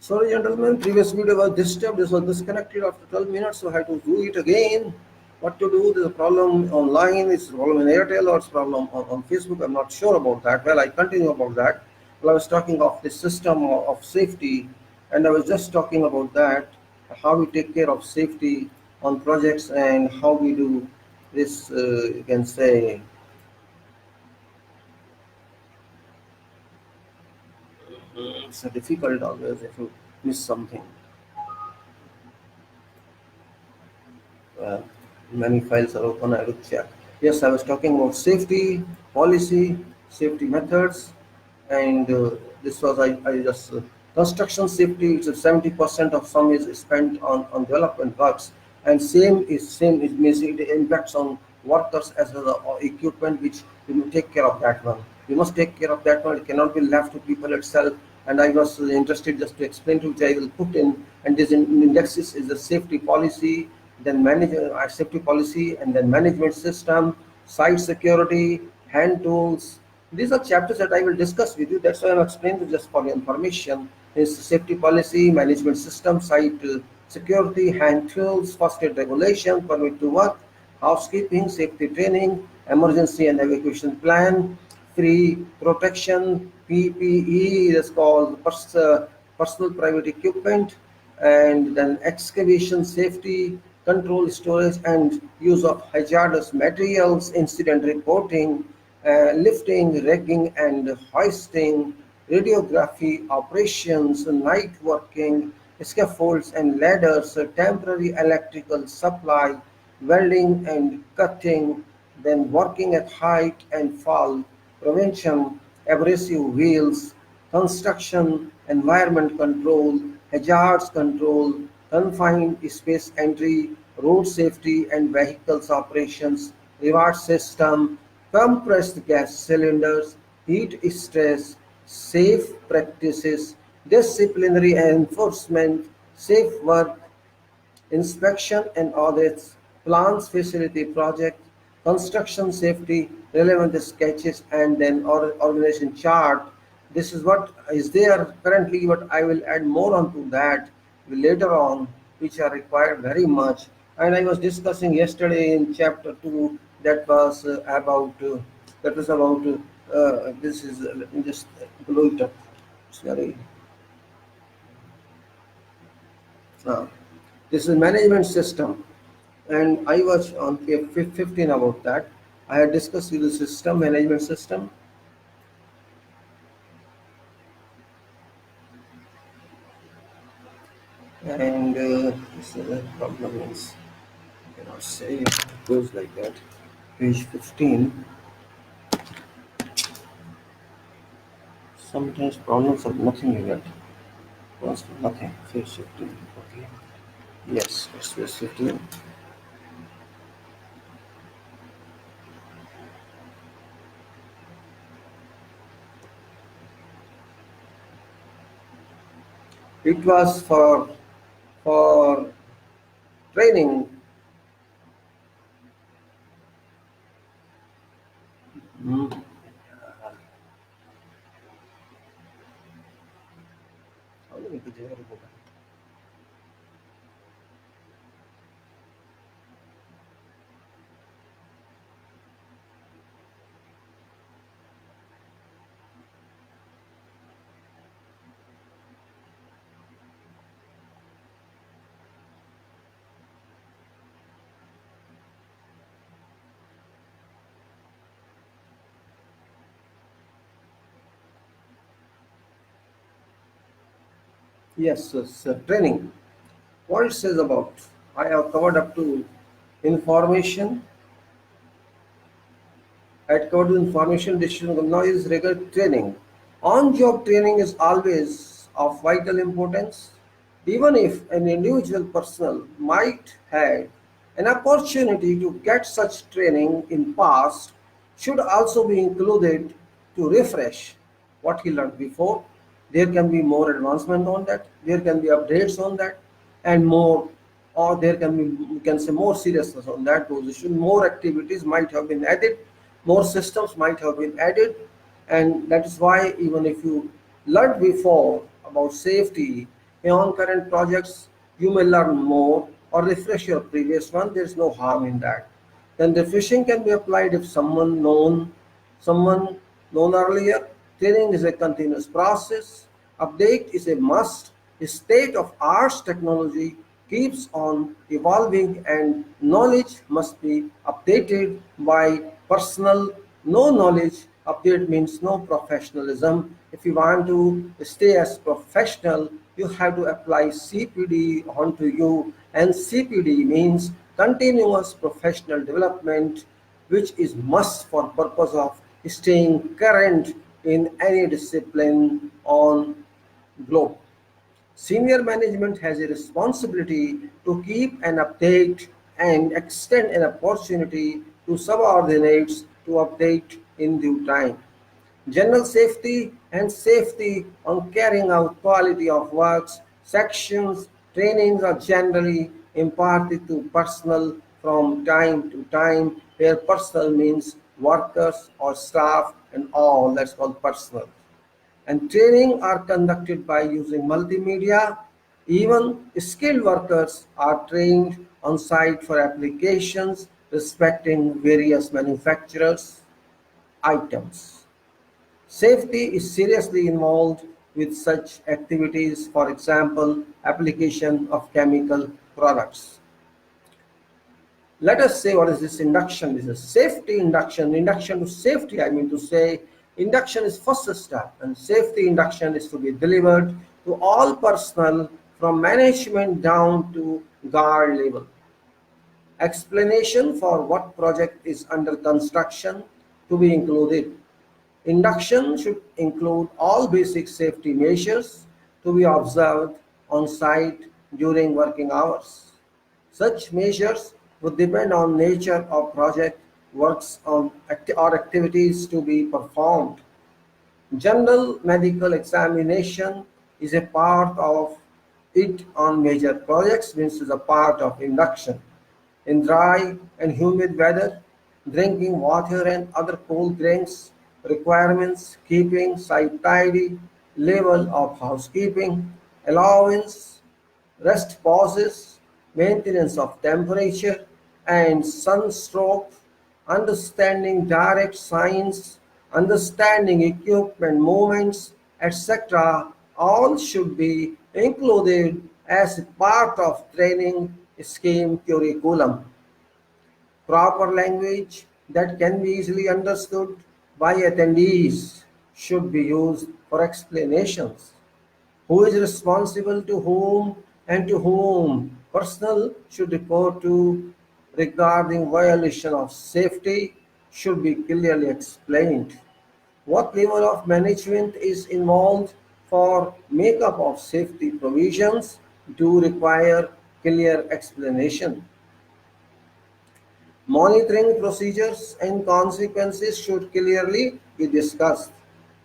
Sorry, gentlemen, previous video was disturbed. This was disconnected after 12 minutes, so I had to do it again. What to do? There's a problem online, it's a problem in Airtel, or it's a problem on Facebook. I'm not sure about that. Well, I continue about that. Well, I was talking of the system of safety, and I was just talking about that, how we take care of safety on projects and how we do this, you can say, it's a difficult always if you miss something. Uh, Many files are open. I will check. Yes, I was talking about safety, policy, safety methods, and this was I just construction safety. It's 70% of sum is spent on development works, and same is means it impacts on workers as well as equipment, which we will take care of that one. We must take care of that one. It cannot be left to people itself. And I was interested just to explain to which I will put in. And this indexes is the safety policy, then safety policy, and then management system, site security, hand tools. These are chapters that I will discuss with you. That's why I'm explaining just for your information. Is safety policy, management system, site security, hand tools, first aid regulation, permit to work, housekeeping, safety training, emergency and evacuation plan, free protection, PPE is called personal private equipment, and then excavation safety, control, storage, and use of hazardous materials, incident reporting, lifting, rigging, and hoisting, radiography operations, night working, scaffolds and ladders, temporary electrical supply, welding and cutting, then working at height and fall prevention, abrasive wheels, construction, environment control, hazards control, confined space entry, road safety and vehicles operations, reward system, compressed gas cylinders, heat stress, safe practices, disciplinary enforcement, safe work, inspection and audits, plans, facility project, construction safety, relevant sketches, and then organization chart. This is what is there currently, but I will add more onto that later on, which are required very much. And I was discussing yesterday in chapter 2 that was about this is let me just blow it up. Sorry. Uh, this is management system, and I was on page 15 about that. I had discussed with the system, management system, and this is the problem is I cannot say it goes like that. Page 15. Sometimes problems are nothing like that. Was nothing. Page 15. Okay. Yes, it's page 15. It was for training. Hmm. How do we do that? Yes, it's training. What it says about, I have covered up to information. I had covered information decision. Now is regular training. On-job training is always of vital importance. Even if an individual personnel might have an opportunity to get such training in past, should also be included to refresh what he learned before. There can be more advancement on that. There can be updates on that, and more, or there can be, you can say, more seriousness on that position. More activities might have been added, more systems might have been added, and that is why even if you learned before about safety on current projects. You may learn more or refresh your previous one. There is no harm in that. Then refreshing can be applied if someone known earlier. Training is a continuous process. Update is a must. A state-of-art technology keeps on evolving and knowledge must be updated by personnel. No knowledge update means no professionalism. If you want to stay as professional, you have to apply CPD onto you, and CPD means continuous professional development, which is must for purpose of staying current in any discipline on globe. Senior management has a responsibility to keep an update and extend an opportunity to subordinates to update in due time. General safety and safety on carrying out quality of works sections trainings are generally imparted to personnel from time to time, where personnel means workers or staff and all, that's called personnel. And training are conducted by using multimedia. Even skilled workers are trained on site for applications respecting various manufacturers' items. Safety is seriously involved with such activities, for example, application of chemical products. Let us say, what is this induction? This is safety induction. Induction to safety, I mean to say, induction is first step, and safety induction is to be delivered to all personnel from management down to guard level. Explanation for what project is under construction to be included. Induction should include all basic safety measures to be observed on site during working hours. Such measures would depend on nature of project works on or activities to be performed. General medical examination is a part of it on major projects, means is a part of induction. In dry and humid weather, drinking water and other cool drinks, requirements, keeping site tidy, level of housekeeping, allowance, rest pauses, maintenance of temperature and sunstroke, understanding direct signs, understanding equipment movements, etc. all should be included as part of training scheme curriculum. Proper language that can be easily understood by attendees should be used for explanations. Who is responsible to whom and to whom personnel should report to regarding violation of safety should be clearly explained. What level of management is involved for makeup of safety provisions do require clear explanation. Monitoring procedures and consequences should clearly be discussed.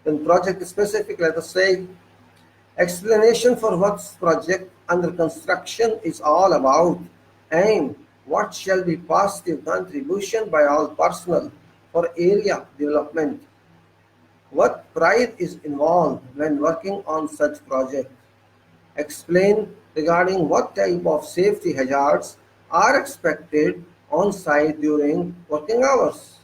In project specific, let us say, explanation for what project under construction is all about and what shall be positive contribution by all personnel for area development. What pride is involved when working on such project. Explain regarding what type of safety hazards are expected on site during working hours.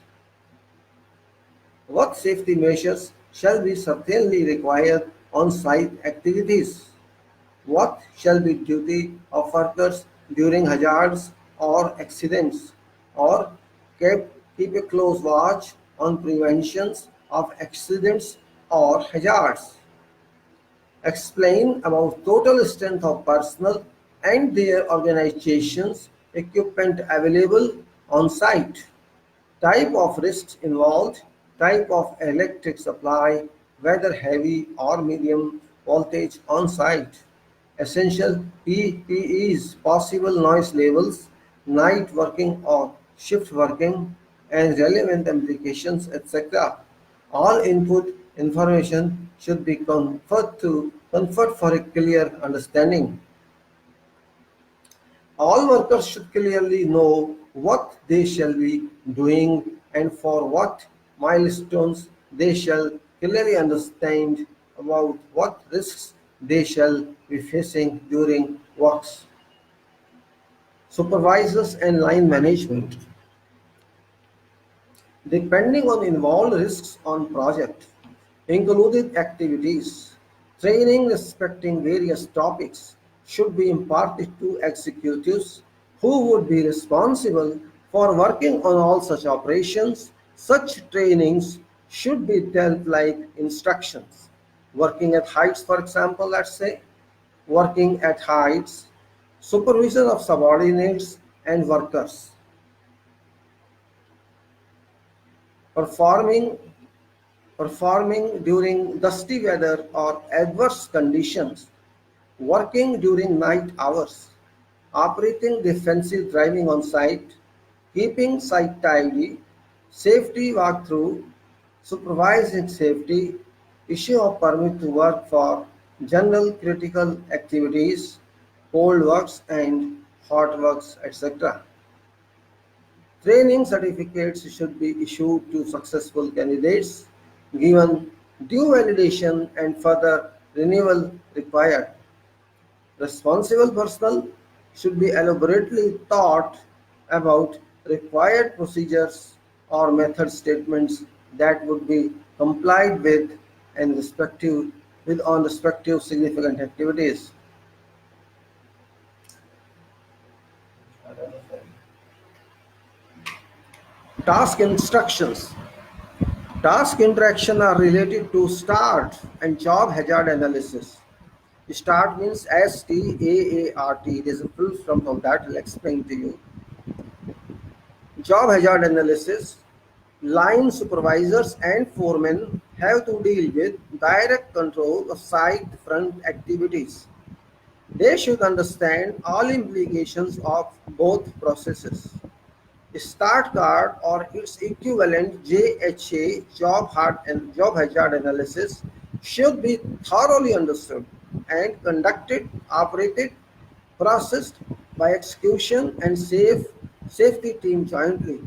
What safety measures shall be certainly required on site activities? What shall be duty of workers during hazards or accidents? Or keep a close watch on preventions of accidents or hazards. Explain about total strength of personnel and their organizations, equipment available on site, type of risks involved, type of electric supply, whether heavy or medium voltage on site, essential PPEs, possible noise levels, night working or shift working, and relevant implications, etc. All input information should be conferred for a clear understanding. All workers should clearly know what they shall be doing and for what milestones. They shall clearly understand about what risks they shall be facing during works. Supervisors and line management, depending on involved risks on project, included activities, training respecting various topics should be imparted to executives who would be responsible for working on all such operations. Such trainings should be dealt like instructions. Working at heights, for example, let's say, working at heights, supervision of subordinates and workers, performing performing during dusty weather or adverse conditions, working during night hours, operating defensive driving on site, keeping site tidy, safety walkthrough, supervising safety, issue of permit to work for general critical activities, cold works and hot works, etc. Training certificates should be issued to successful candidates, given due validation and further renewal required. Responsible personnel should be elaborately taught about required procedures or method statements that would be complied with and respective significant activities. Task instructions. Task interaction are related to START and job hazard analysis. START means STAART. It is a full form of that. I'll explain to you. Job hazard analysis. Line supervisors and foremen have to deal with direct control of site front activities. They should understand all implications of both processes. Start card or its equivalent JHA job hazard analysis should be thoroughly understood and conducted, operated, processed by execution and safety team jointly.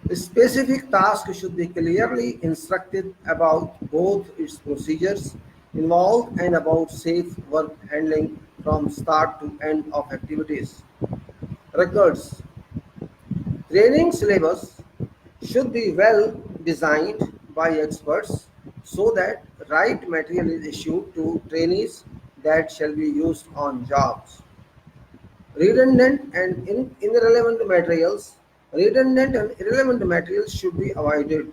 The specific task should be clearly instructed about both its procedures involved and about safe work handling from start to end of activities. Records. Training syllabus should be well designed by experts so that right material is issued to trainees that shall be used on jobs. Redundant and irrelevant materials. Redundant and irrelevant materials should be avoided.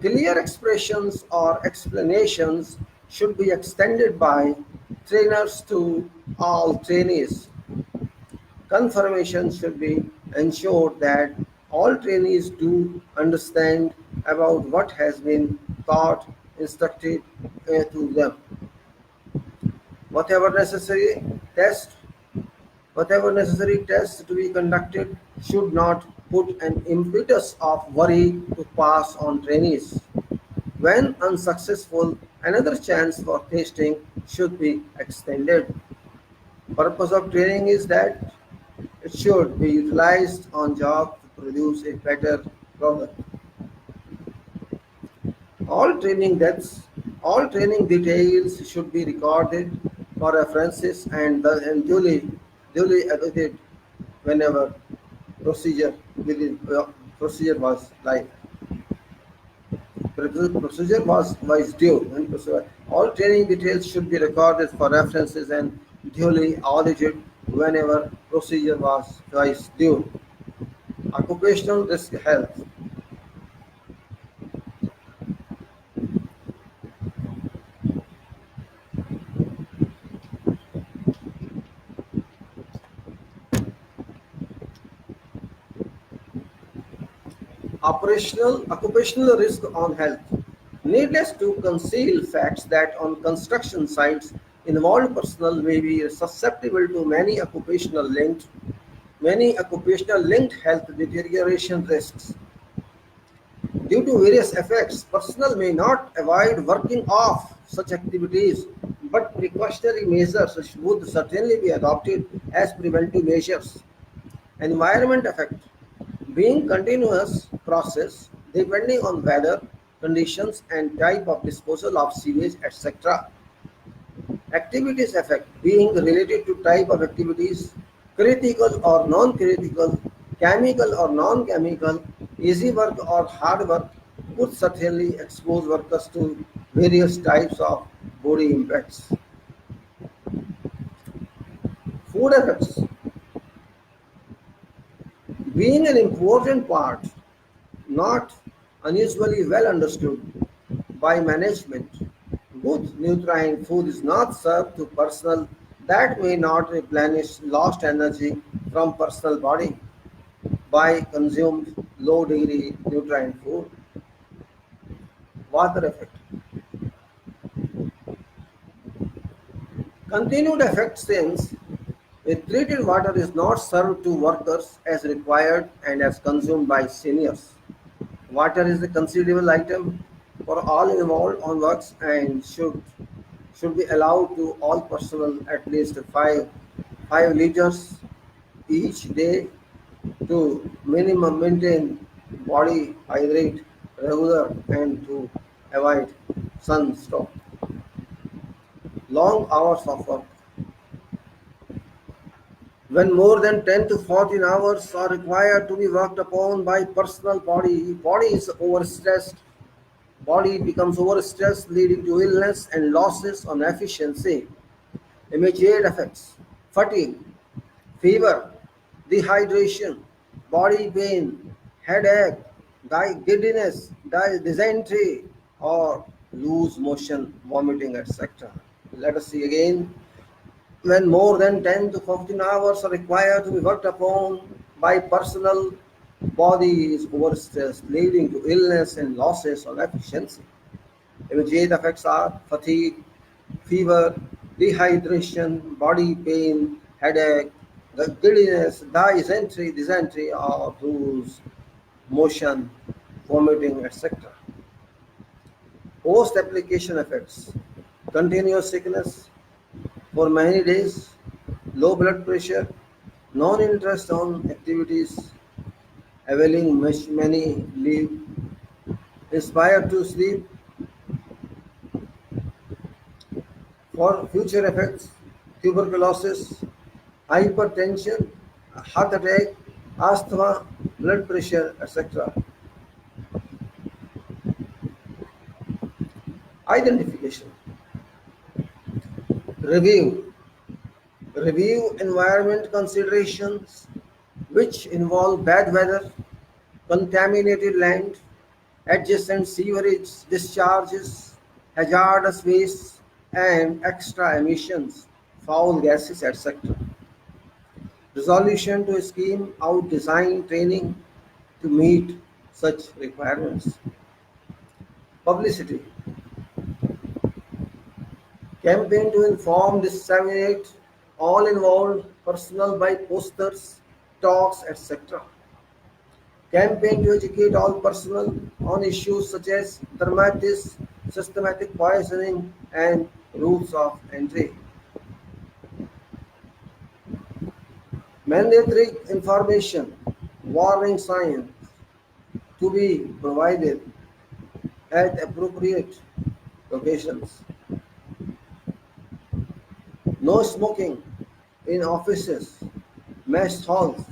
Clear expressions or explanations should be extended by trainers to all trainees. Confirmation should be ensured that all trainees do understand about what has been taught, instructed to them. Whatever necessary test, whatever necessary tests to be conducted should not put an impetus of worry to pass on trainees. When unsuccessful, another chance for testing should be extended. Purpose of training is that it should be utilized on job to produce a better product. All training debts, all training details should be recorded for references and duly edited whenever procedure procedure was like procedure was due. All training details should be recorded for references and duly audited whenever procedure was due. Occupational risk health. Occupational risk on health. Needless to conceal facts that on construction sites, involved personnel may be susceptible to many occupational linked health deterioration risks. Due to various effects, personnel may not avoid working off such activities, but precautionary measures would certainly be adopted as preventive measures. Environment effect. Being continuous process depending on weather, conditions, and type of disposal of sewage, etc. Activities effect being related to type of activities, critical or non-critical, chemical or non-chemical, easy work or hard work, would certainly expose workers to various types of body impacts. Food effects being an important part, not unusually well understood by management. Good nutrient food is not served to personnel that may not replenish lost energy from personal body by consumed low degree nutrient food. Water effect. Continued effect since a treated water is not served to workers as required and as consumed by seniors. Water is a considerable item for all involved on works and should be allowed to all personnel at least 5 liters each day to minimum maintain body hydrate regular and to avoid sunstroke. Long hours of work. When more than 10 to 14 hours are required to be worked upon by personal body is overstressed. Body becomes overstressed, leading to illness and losses on efficiency. Immediate effects: fatigue, fever, dehydration, body pain, headache, giddiness, dysentery, or loose motion, vomiting, etc. Let us see again. When more than 10 to 15 hours are required to be worked upon by personal, body is overstressed, leading to illness and losses on efficiency. Immediate effects are fatigue, fever, dehydration, body pain, headache, giddiness, dysentery, or loose motion, vomiting, etc. Post-application effects: continuous sickness for many days, low blood pressure, non-interest on activities, availing many leave, inspired to sleep. For future effects: tuberculosis, hypertension, heart attack, asthma, blood pressure, etc. Identification. Review. Review environment considerations which involve bad weather, contaminated land, adjacent sewerage discharges, hazardous waste, and extra emissions, foul gases, etc. Resolution to scheme out design training to meet such requirements. Publicity. Campaign to inform, disseminate all involved personnel by posters, talks, etc. Campaign to educate all personnel on issues such as dermatitis, systematic poisoning, and rules of entry. Mandatory information, warning signs to be provided at appropriate locations. No smoking in offices, mess halls,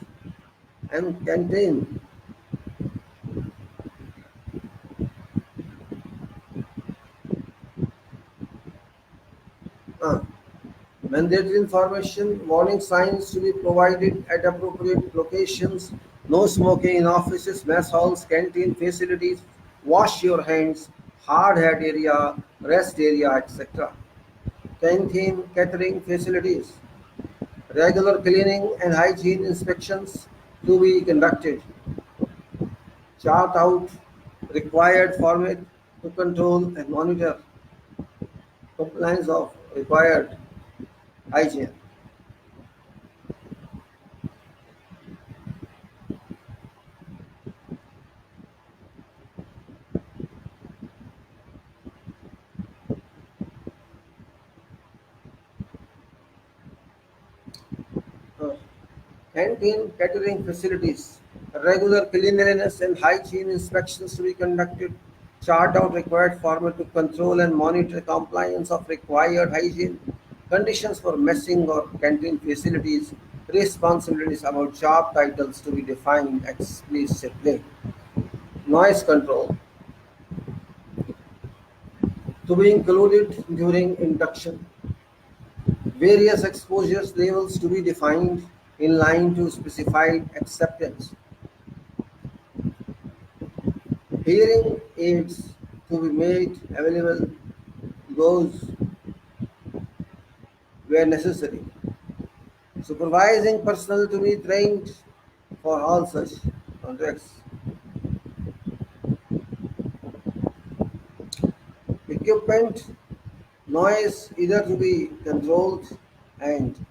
and canteen. Uh, Mandatory information, warning signs to be provided at appropriate locations. No smoking in offices, mess halls, canteen facilities. Wash your hands, hard hat area, rest area, etc. Canteen catering facilities. Regular cleaning and hygiene inspections to be conducted. Chart out required format to control and monitor compliance of required hygiene. Uh, Canteen catering facilities. Regular cleanliness and hygiene inspections to be conducted. chart out required format to control and monitor compliance of required hygiene conditions for messing or canteen facilities, responsibilities about job titles to be defined explicitly. Noise control to be included during induction. Various exposures levels to be defined in line to specified acceptance. Hearing aids to be made available those where necessary. Supervising personnel to be trained for all such contracts. Equipment noise either to be controlled and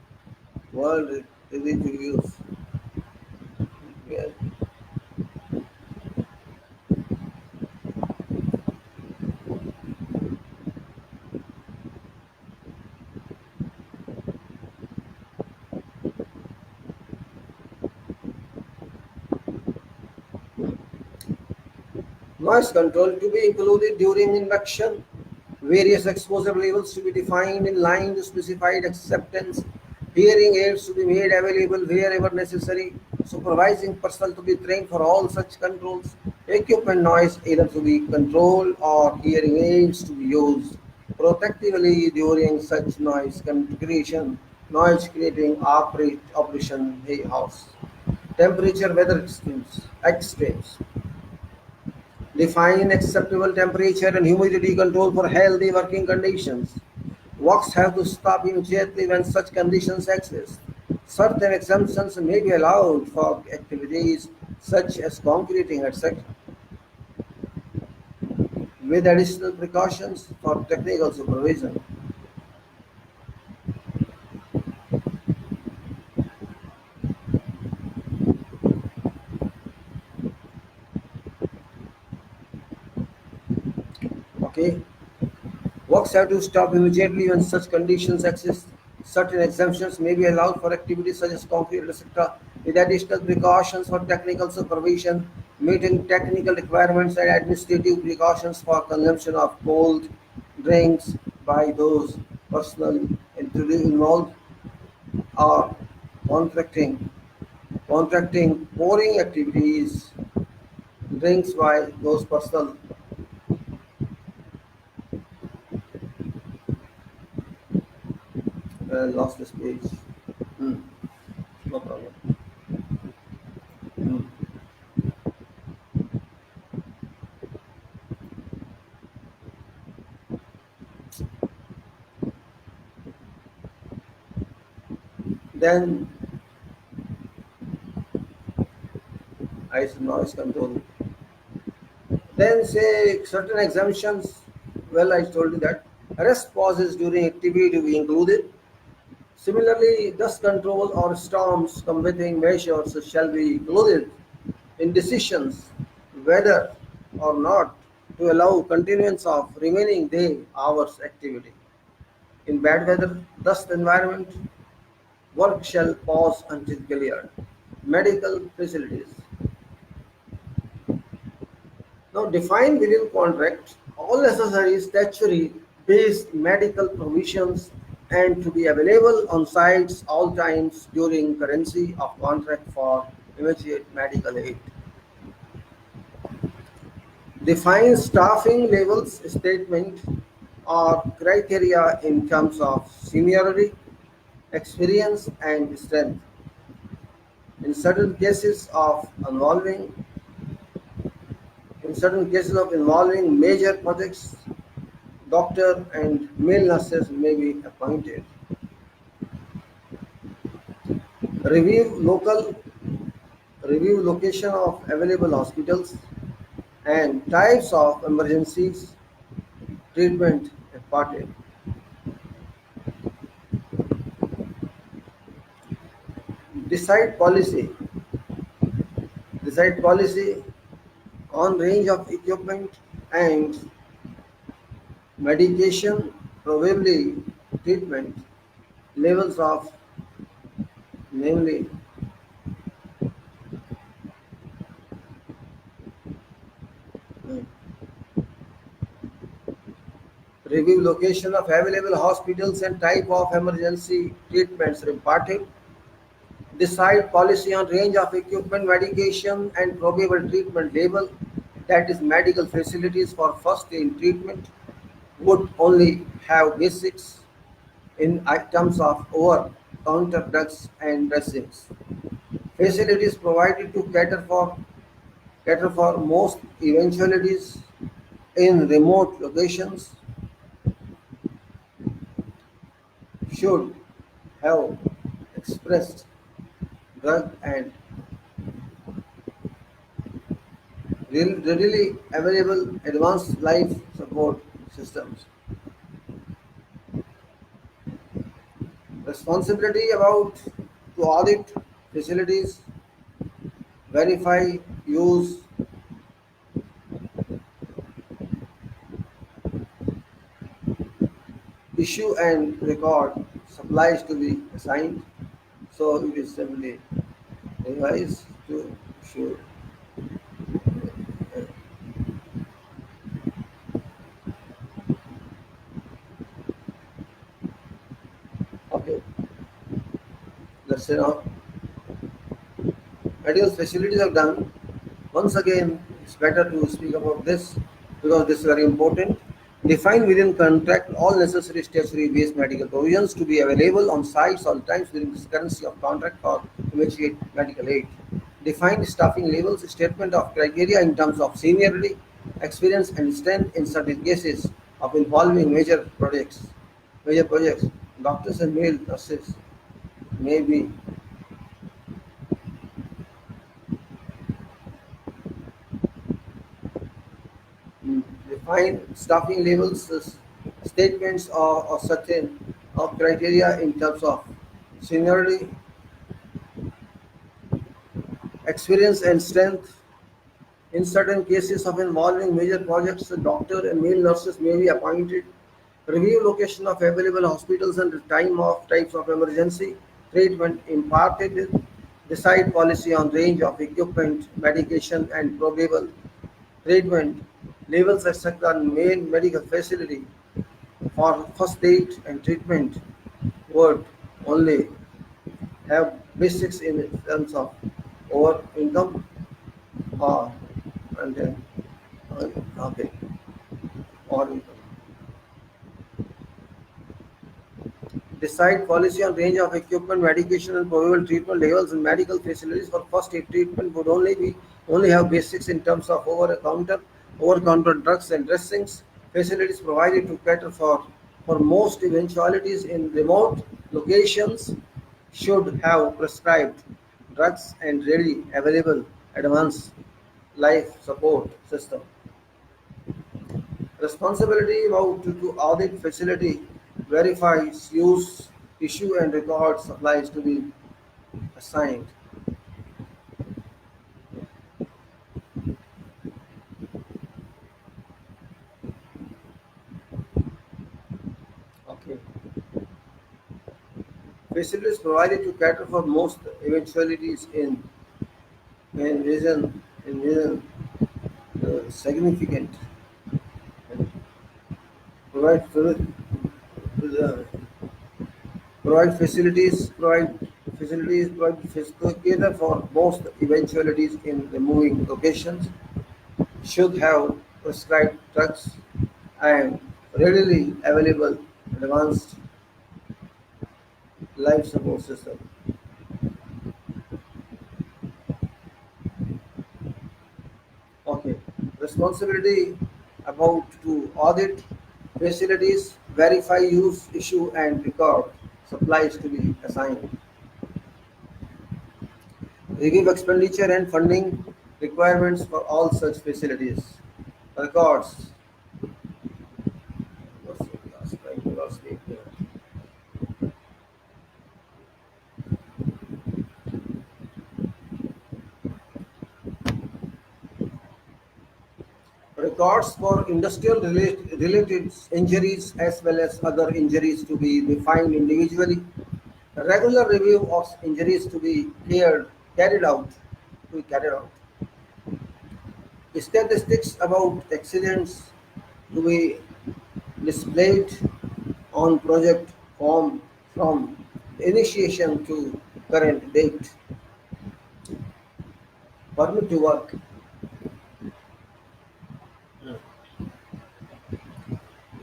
world ready to use. Yeah. Noise control to be included during induction. Various exposure levels to be defined in line to specified acceptance. Hearing aids to be made available wherever necessary. Supervising personnel to be trained for all such controls. Equipment noise either to be controlled or hearing aids to be used protectively during such noise configuration. Noise creating operation house. Temperature weather extremes. Define acceptable temperature and humidity control for healthy working conditions. Works have to stop immediately when such conditions exist. Certain exemptions may be allowed for activities such as concreting, etc., with additional precautions for technical supervision. Okay, works have to stop immediately when such conditions exist. Certain exemptions may be allowed for activities such as concrete, etc., with additional precautions for technical supervision, meeting technical requirements and administrative precautions for consumption of cold drinks by those personnel involved or contracting contracting pouring activities drinks by those personnel. Lost this page. Hmm, no problem. Hmm. Then I said noise control. Then say certain exemptions. Well, I told you that rest pauses during activity to be included. Similarly, dust control or storms combating measures shall be included in decisions whether or not to allow continuance of remaining day hours activity. In bad weather, dust environment, work shall pause until cleared. Medical facilities. Now define within contract all necessary statutory-based medical provisions and to be available on sites all times during currency of contract for immediate medical aid. Define staffing levels statement or criteria in terms of seniority, experience, and strength. In certain cases of involving major projects, doctor and male nurses may be appointed. Review local Review location of available hospitals and types of emergencies treatment imparted. Decide policy. Decide policy on range of equipment and medication, probably treatment levels of namely Review location of available hospitals and type of emergency treatments imparted. Decide policy on range of equipment, medication, and probable treatment label. That is, medical facilities for first aid treatment would only have basics in terms of over-counter drugs and dressings. Facilities provided to cater for most eventualities in remote locations should have expressed drug and readily available advanced life support systems. Responsibility about to audit facilities, verify, use, issue and record supplies to be assigned. So it is simply revise to issue. Okay, let's say now medical facilities are done. Once again, it's better to speak about this because this is very important. Define within contract all necessary statutory-based medical provisions to be available on sites all times within the currency of contract for immediate medical aid. Define staffing levels, statement of criteria in terms of seniority, experience, and strength in certain cases of involving major projects. Major projects, doctors and male nurses may be define staffing levels, statements or certain of criteria in terms of seniority, experience, and strength. In certain cases of involving major projects, the doctor and male nurses may be appointed. Review location of available hospitals and the types of emergency treatment imparted. Decide policy on range of equipment, medication, and probable treatment labels, etc. Main medical facility for first aid and treatment would only have basics in terms of over income or and then okay or income. Decide policy on range of equipment, medication, and probable treatment levels in medical facilities for first aid treatment would only have basics in terms of over-counter drugs and dressings. Facilities provided to cater for most eventualities in remote locations should have prescribed drugs and ready available advanced life support system. Responsibility about to audit facility, verifies use, issue and record supplies to be assigned. Okay. Facilities provided to cater for most eventualities in reason significant and provide uh, provide physical cater for most eventualities in the moving locations should have prescribed drugs and readily available advanced life support system. Okay. Responsibility about to audit facilities, verify use, issue and record supplies to be assigned. Review expenditure and funding requirements for all such facilities. Records. Last week. Records for industrial related injuries as well as other injuries to be defined individually. A regular review of injuries to be carried out. To be carried out. Statistics about accidents to be displayed on project form from initiation to current date. Permit to work.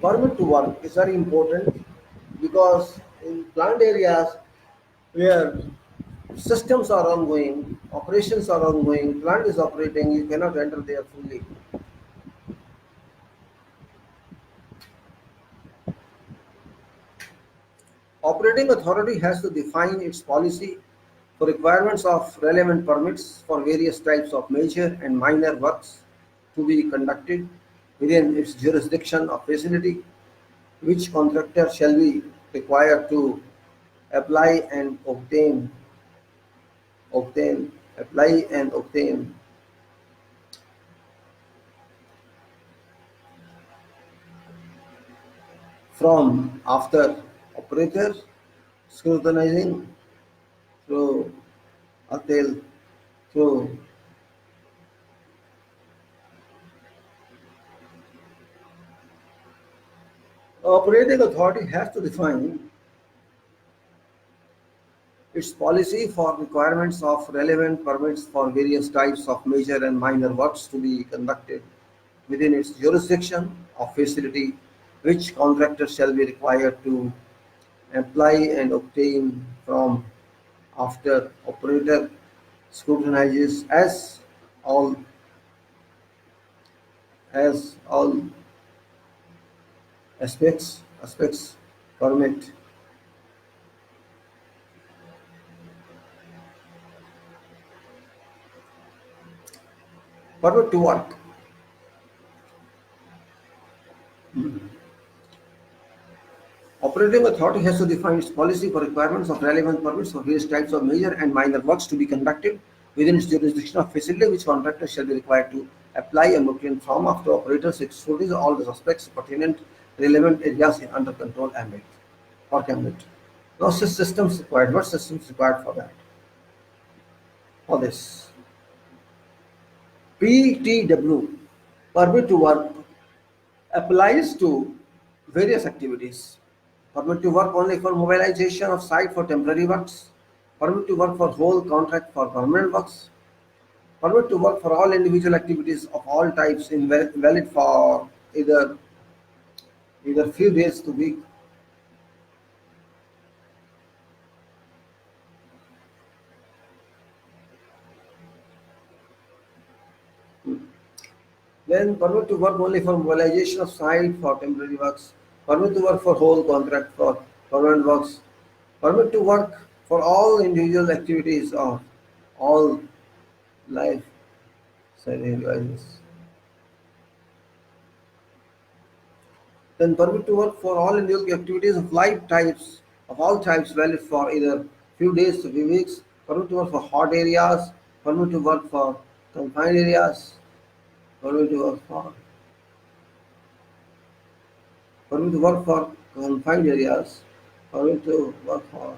Permit to work is very important because in plant areas where systems are ongoing, operations are ongoing, plant is operating, you cannot enter there fully. Operating authority has to define its policy for requirements of relevant permits for various types of major and minor works to be conducted within its jurisdiction of facility, which contractor shall be required to apply and obtain from after operator scrutinizing through until through operating authority has to define its policy for requirements of relevant permits for various types of major and minor works to be conducted within its jurisdiction of facility, which contractor shall be required to apply and obtain from after operator scrutinizes all all aspects permit permit to work. Operating authority has to define its policy for requirements of relevant permits for various types of major and minor works to be conducted within its jurisdiction of facility, which contractor shall be required to apply and obtain from after operators excludes all the aspects pertinent relevant areas in under control ambit or ambit. No systems required. What systems required for that? For this. PTW, permit to work, applies to various activities. Permit to work only for mobilization of site for temporary works. Permit to work for whole contract for permanent works. Permit to work for all individual activities of all types valid for either few days to week. Then permit to work only for mobilization of site for temporary works. Permit to work for whole contract for permanent works. Permit to work for all individual activities of all life scenarios. Then permit to work for all individual activities of life types of all types valid for either few days to few weeks. Permit to work for hot areas. Permit to work for confined areas. Permit to work for permit to work for confined areas. Permit to work for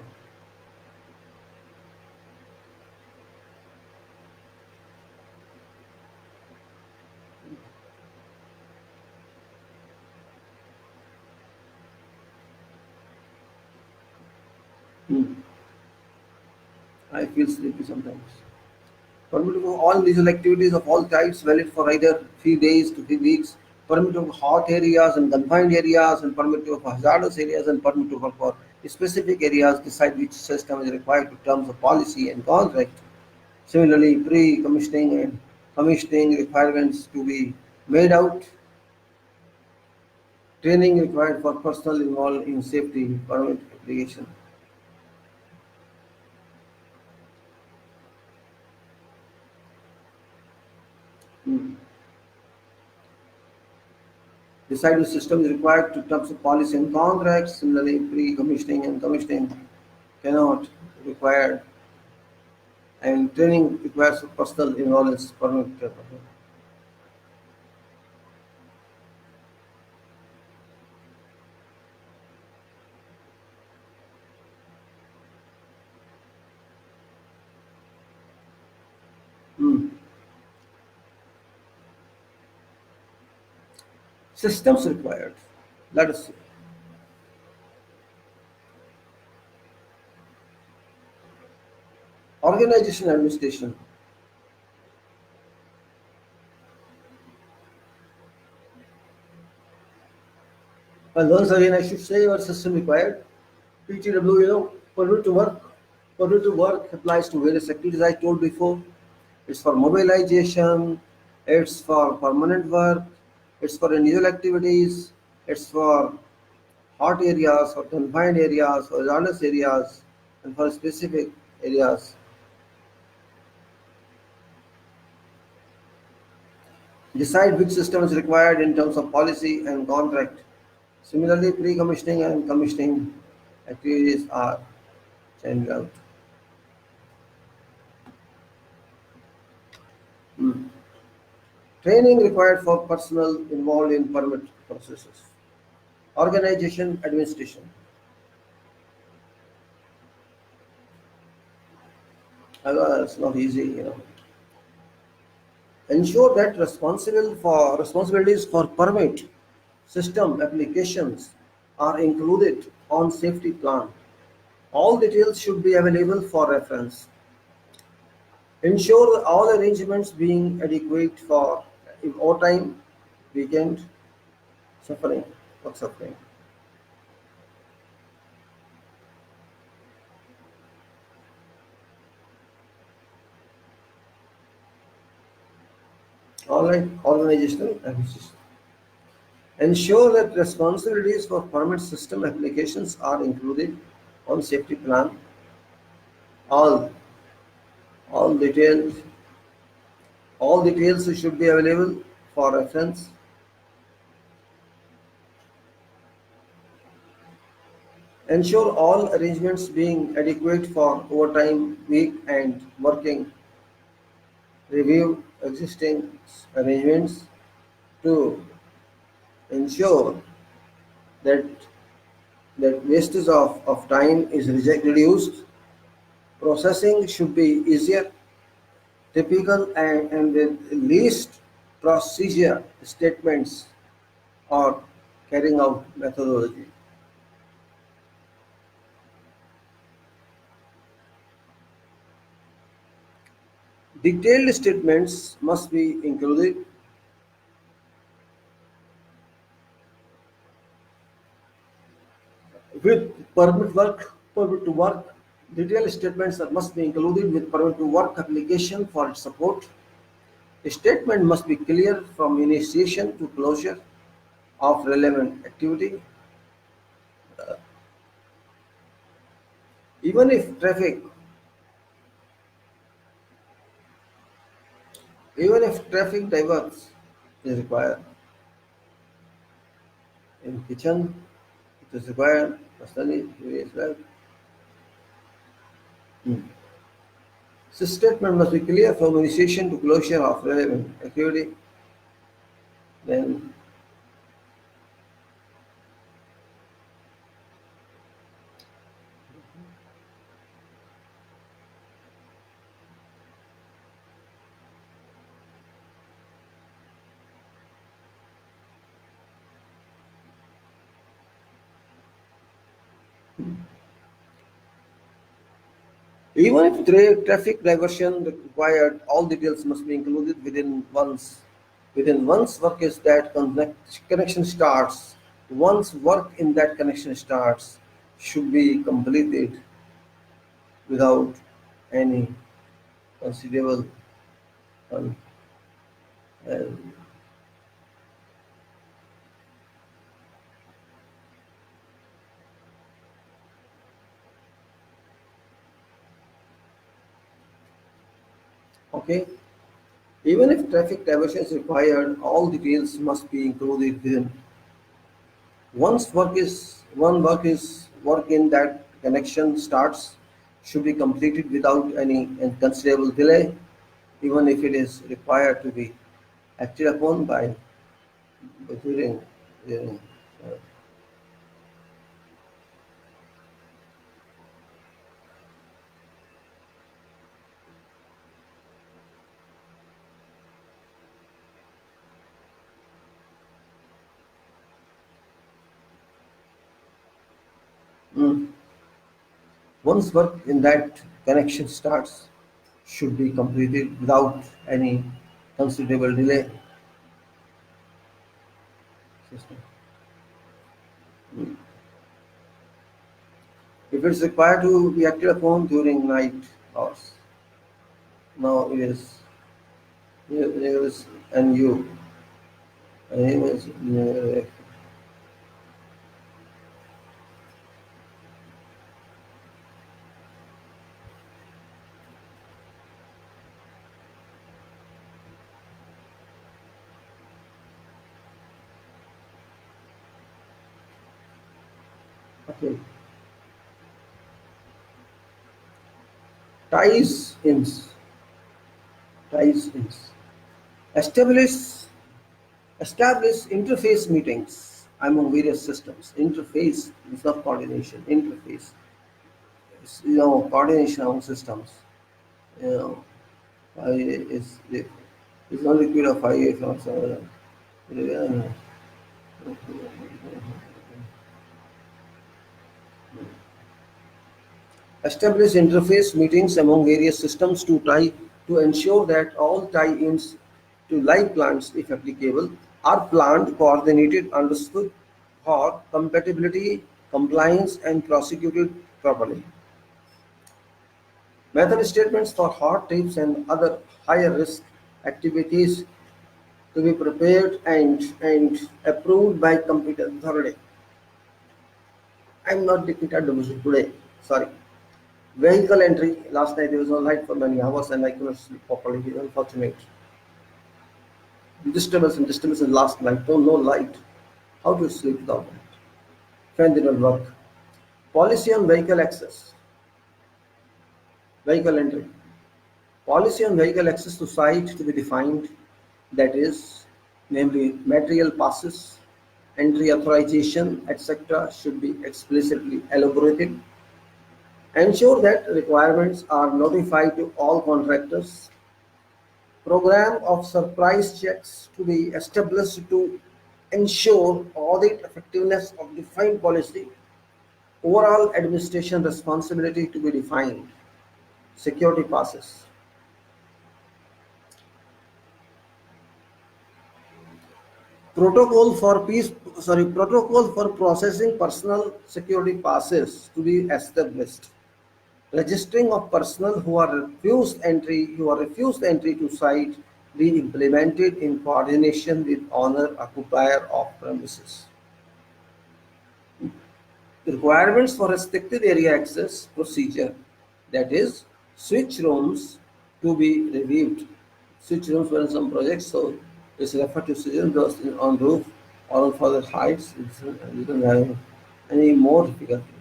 hmm, I feel sleepy sometimes. Permit for all leisure activities of all types valid for either few days to few weeks. Permit to hot areas and confined areas, and permit to hazardous areas, and permit to work for specific areas. Decide which system is required to terms of policy and contract. Similarly, pre-commissioning and commissioning requirements to be made out. Training required for personnel involved in safety permit application. Hmm. Decide which system is required to terms of policy and contracts. Similarly, pre-commissioning and commissioning cannot require, and training requires personal involvement permit. Hmm. Systems required. Let us see. Organization administration. Well, once again, I should say our system required PTW, permit to work. Permit to work applies to various activities I told before. It's for mobilization, it's for permanent work, it's for individual activities, it's for hot areas or confined areas or hazardous areas, and for specific areas. Decide which system is required in terms of policy and contract. Similarly, pre-commissioning and commissioning activities are changed out. Hmm. Training required for personnel involved in permit processes. Organization administration. It's not easy. Ensure that responsibilities for permit system applications are included on safety plan. All details should be available for reference. Ensure all arrangements being adequate for overtime, weekend, suffering, work suffering. All right, organizational administration. Ensure that responsibilities for permit system applications are included on safety plan. All all details all details should be available for reference. Ensure all arrangements being adequate for overtime, week and working. Review existing arrangements to ensure that wastage of time is reduced. Processing should be easier, typical and with least procedure statements or carrying out methodology. Detailed statements must be included with permit to work. Detailed statements that must be included with permit to work application for its support. A statement must be clear from initiation to closure of relevant activity. Even if traffic, even if traffic diverts is required in kitchen, it is required personally as well. Hmm. So statement must be clear from initiation to closure of relevant activity. Then, even if traffic diversion required, all details must be included within once work is that connection starts. Once work in that connection starts, should be completed without any considerable. Um, uh, okay. Even if traffic diversion is required, all details must be included within. Once work in that connection starts, should be completed without any considerable delay, even if it is required to be acted upon by during. during uh, Mm. Once work in that connection starts, should be completed without any considerable delay. System. If it's required to be acted upon during night hours, now it is and you. And it is, okay. Ties ins. Ties ins. Establish establish interface meetings among various systems. Interface is not coordination. Interface. Coordination among systems. You know, is not liquid of 5 or so. Yeah. Establish interface meetings among various systems to ensure that all tie-ins to live plants, if applicable, are planned, coordinated, understood for compatibility, compliance, and prosecuted properly. Method statements for hot tips and other higher risk activities to be prepared and approved by competent authority. I'm not taking that domestic today. Sorry. Vehicle entry. Last night there was no light for many hours and I couldn't sleep properly. Unfortunate. Disturbance last night. No light. How to sleep without that? Fan did not work. Policy on vehicle access. Vehicle entry. Policy on vehicle access to site to be defined. That is, namely material passes, entry authorization, etc. should be explicitly elaborated. Ensure that requirements are notified to all contractors. Program of surprise checks to be established to ensure audit effectiveness of defined policy. Overall administration responsibility to be defined. Security passes. Protocol for processing personal security passes to be established. Registering of personnel who are refused entry to site be implemented in coordination with owner occupier of premises. Requirements for restricted area access procedure, that is switch rooms to be reviewed. Switch rooms were in some projects, so it's referred to switch rooms on roof or on further heights. You don't have any more difficulty.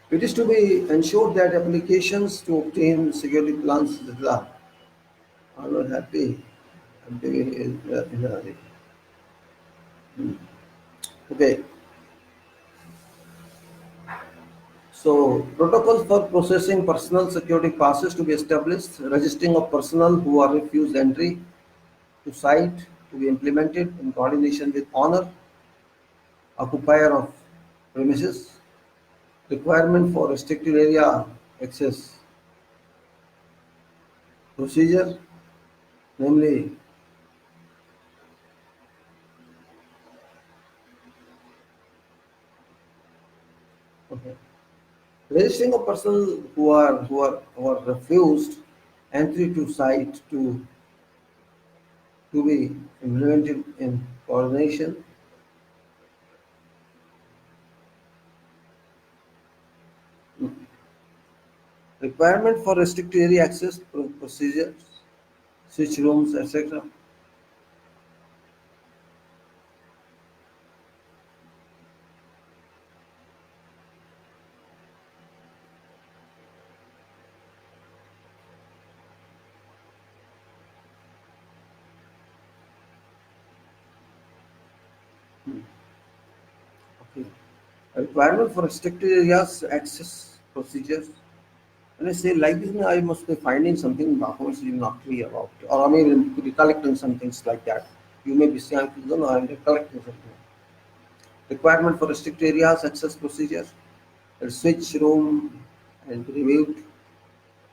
It is to be ensured that applications to obtain security plans are not happy. Okay, so protocol for processing personal security passes to be established. Registering of personnel who are refused entry to site to be implemented in coordination with owner, occupier of premises. Requirement for restricted area access procedure, namely, okay, registering of personnel who are refused entry to site to be implemented in coordination. Requirement for restricted area access procedures, switch rooms, etc. Okay. Requirement for restricted areas access procedures. When I say like this, I must be finding something documents you're not clear about, or I mean recollecting some things like that. You may be saying, I don't know, I'm collecting something. Requirement for restricted areas, access procedures, switch room and reviewed.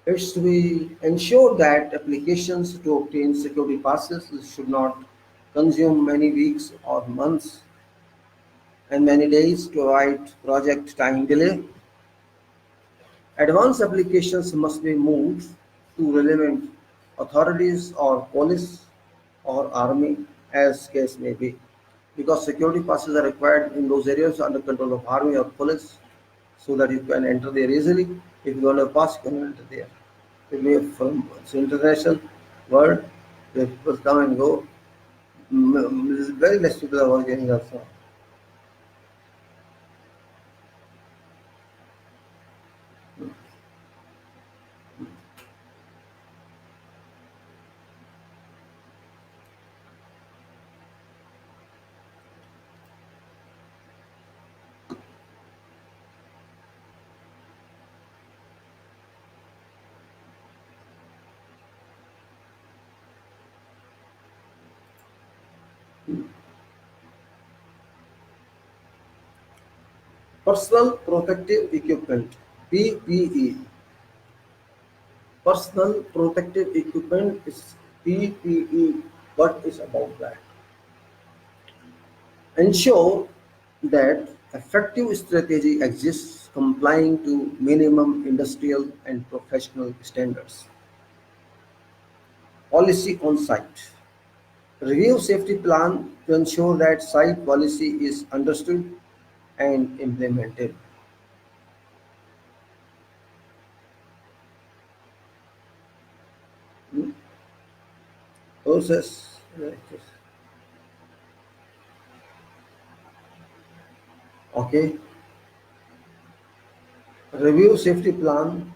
It's to be ensured that applications to obtain security passes should not consume many weeks or months and many days to avoid project time delay. Advance applications must be moved to relevant authorities or police or army as case may be, because security passes are required in those areas under control of army or police so that you can enter there easily. If you don't have pass, you can enter there. It may from it's international world where people come and go. Very less people are working also. Personal protective equipment (PPE). Personal protective equipment is PPE. What is about that? Ensure that effective strategy exists complying to minimum industrial and professional standards. Policy on site. Review safety plan to ensure that site policy is understood and implemented. Hmm? Process. Okay. Review safety plan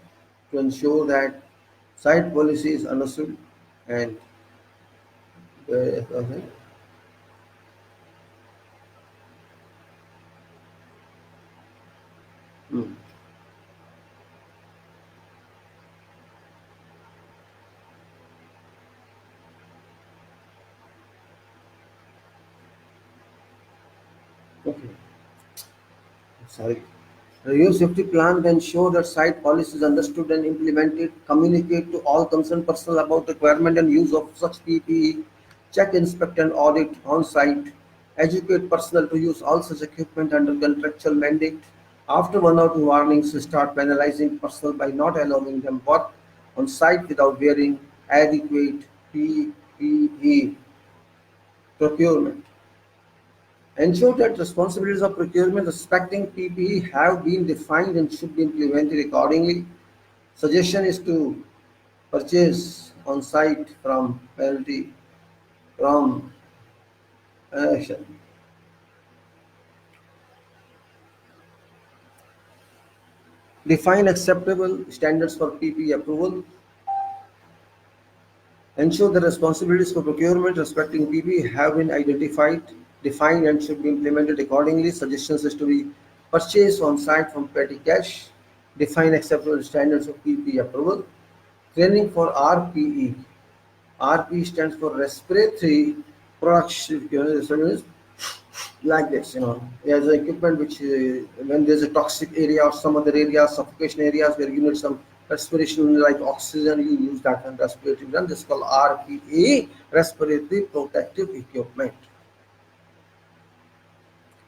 to ensure that site policy is understood and okay. Hmm. Okay. Sorry. Review safety plan to ensure that site policy is understood and implemented. Communicate to all concerned personnel about the requirement and use of such PPE. Check, inspect, and audit on site. Educate personnel to use all such equipment under contractual mandate. After one or two warnings, start penalizing personnel by not allowing them work on site without wearing adequate PPE. Procurement. Ensure that responsibilities of procurement respecting PPE have been defined and should be implemented accordingly. Suggestion is to purchase on site from penalty from action. Define acceptable standards for PPE approval. Ensure the responsibilities for procurement respecting PPE have been identified, defined, and should be implemented accordingly. Suggestions is to be purchased on site from petty cash. Define acceptable standards of PPE approval. Training for RPE. RPE stands for respiratory products. Like this, there's an equipment which, when there's a toxic area or some other areas, suffocation areas where you need some respiration like oxygen, you use that and respiratory gun. This is called RPE, respiratory protective equipment.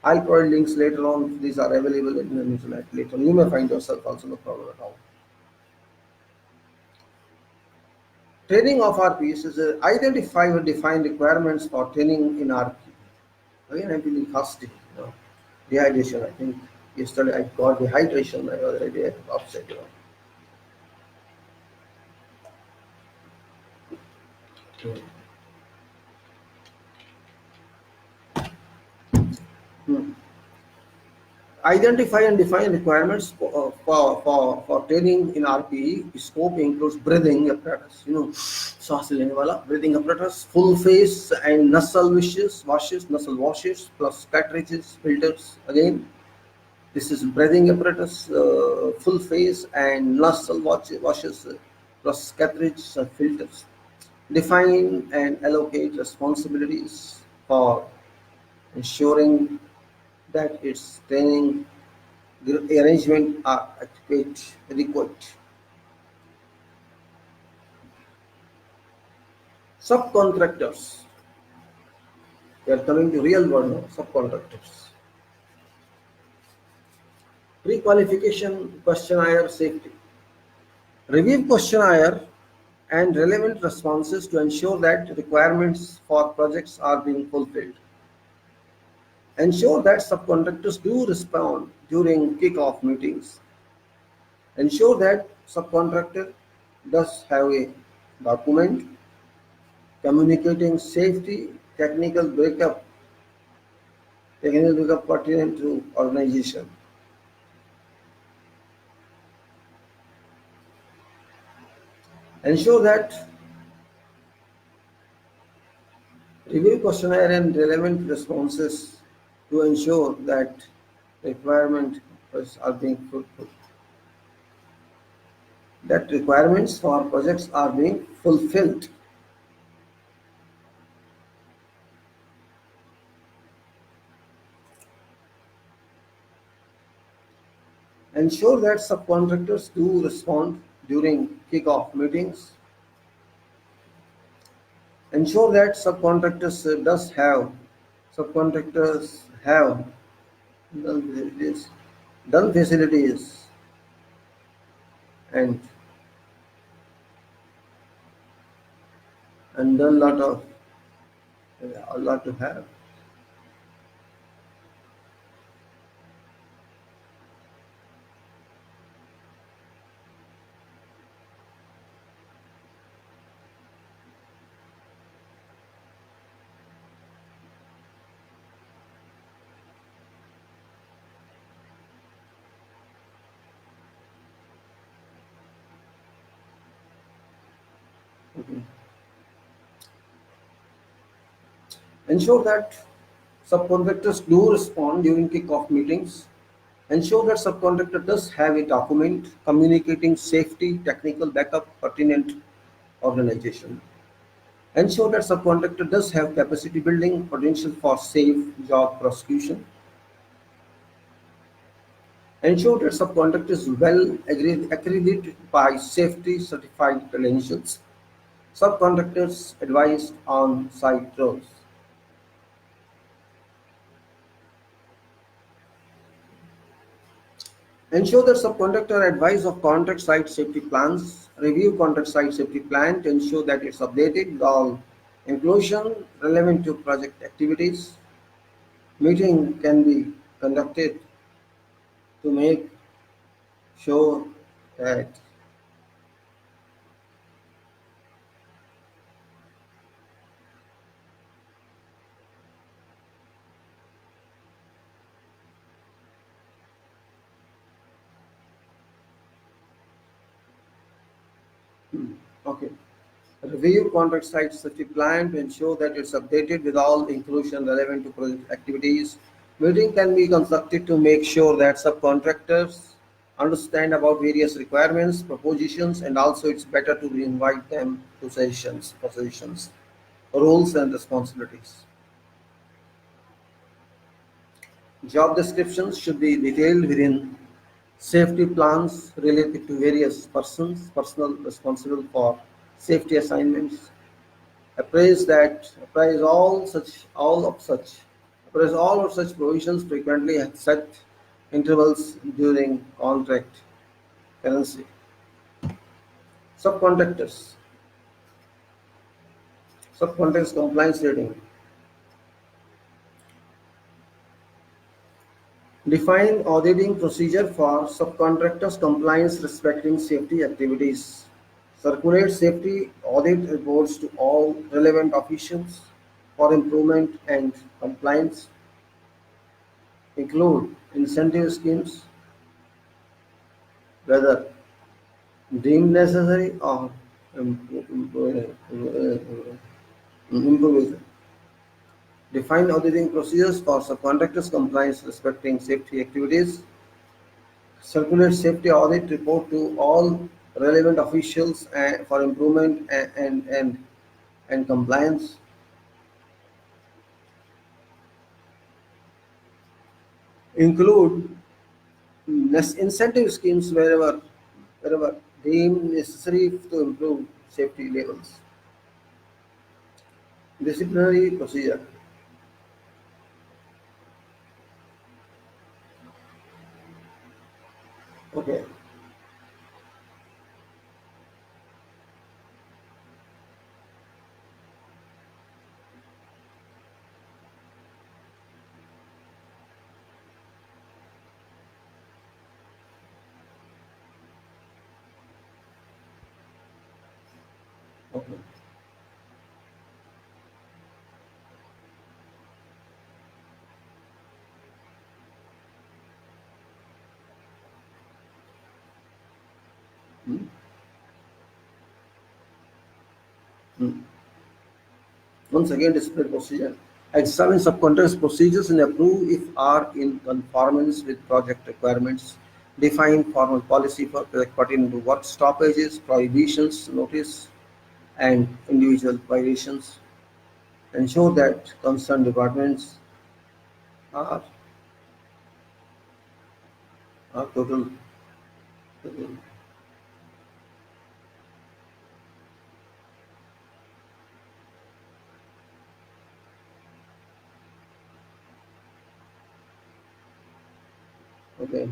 I'll provide links later on. These are available in the internet later on. You may find yourself also, no problem at all. Training of RPEs is identify and define requirements for training in RPE. Again, I'm feeling thirsty. Dehydration. I think yesterday I got dehydration. I was already upset. Hmm. Identify and define requirements for training in RPE. Scope includes breathing apparatus, सांस लेने वाला breathing apparatus, full face and nasal nasal washes plus cartridges, filters. Again, this is breathing apparatus, full face and nasal washes plus cartridges and filters. Define and allocate responsibilities for ensuring that its training arrangement are adequate. Subcontractors. We are coming to real world now. Subcontractors. Pre-qualification questionnaire safety. Review questionnaire and relevant responses to ensure that requirements for projects are being fulfilled. Ensure that subcontractors do respond during kick-off meetings. Ensure that subcontractor does have a document communicating safety technical breakup pertinent to organization. Ensure that review questionnaire and relevant responses to ensure that requirements are being fulfilled. That requirements for projects are being fulfilled. Ensure that subcontractors do respond during kick-off meetings. Ensure that subcontractors have done facilities and done a lot to have. Okay. Ensure that subcontractors do respond during kick-off meetings. Ensure that subcontractor does have a document communicating safety, technical backup, pertinent organization. Ensure that subcontractor does have capacity building potential for safe job prosecution. Ensure that subcontractor is well accredited by safety certified credentials. Subcontractors advised on site roles. Ensure that subcontractor advise of contract site safety plans. Review contract site safety plan to ensure that it's updated with all inclusion relevant to project activities. Meeting can be conducted to make sure that okay. Review contract site safety plan to ensure that it's updated with all inclusion relevant to project activities. Meeting can be conducted to make sure that subcontractors understand about various requirements, propositions, and also it's better to invite them to sessions, roles and responsibilities. Job descriptions should be detailed within safety plans related to various personnel responsible for safety assignments. Appraise all of such provisions frequently at set intervals during contract currency. Subcontractors. Subcontractors compliance rating. Define auditing procedure for subcontractors compliance respecting safety activities. Circulate safety audit reports to all relevant officials for improvement and compliance. Include incentive schemes, whether deemed necessary or improvised. Define auditing procedures for subcontractors compliance respecting safety activities. Circulate safety audit report to all relevant officials for improvement and and compliance. Include incentive schemes wherever deemed necessary to improve safety levels. Disciplinary procedure. Okay. Okay. Hmm. Hmm. Once again, disciplinary procedure. Examine subcontractors' procedures and approve if are in conformance with project requirements. Define formal policy for project pertaining to work stoppages, prohibitions, notice, and individual violations. Ensure that concerned departments are, are total. Okay.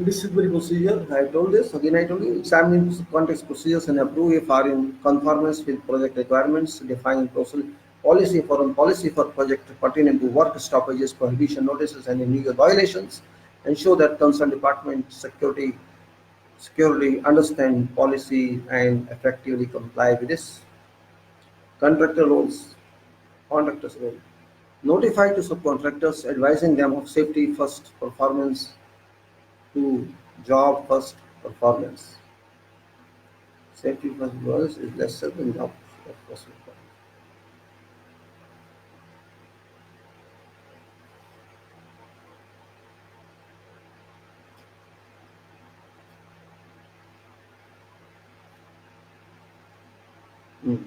Disciplinary procedure, I told this, again I told you, examine context procedures and approve if are in conformance with project requirements, define policy for project pertaining to work stoppages, prohibition notices and illegal violations, ensure that concerned department securely understand policy and effectively comply with this. Contractor roles, contractors role. Notify to subcontractors advising them of safety first performance to job first performance. Safety first goals is lesser than job first performance. Mm.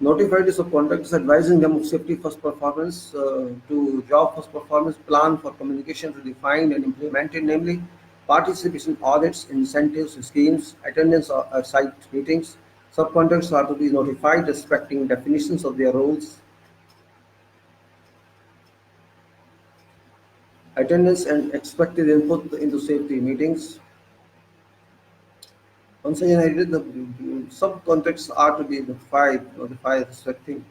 Notify the subcontractors advising them of safety first performance to job first performance plan for communication to define and implement it, namely participation audits, incentives, schemes, attendance at site meetings. Subcontractors are to be notified respecting definitions of their roles, attendance and expected input into safety meetings. Once again, I read the subcontracts are to be notified respecting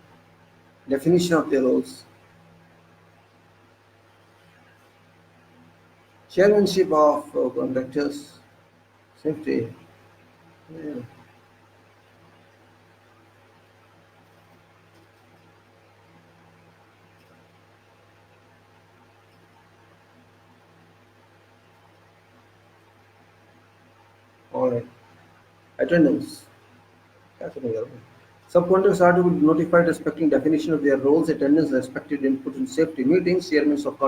definition of their roles, chairmanship of contractors, safety. Yeah. All right. Attendance. That's what I got. Subcontractors are to be notified respecting definition of their roles, attendance, respected input in safety meetings, chairmanship of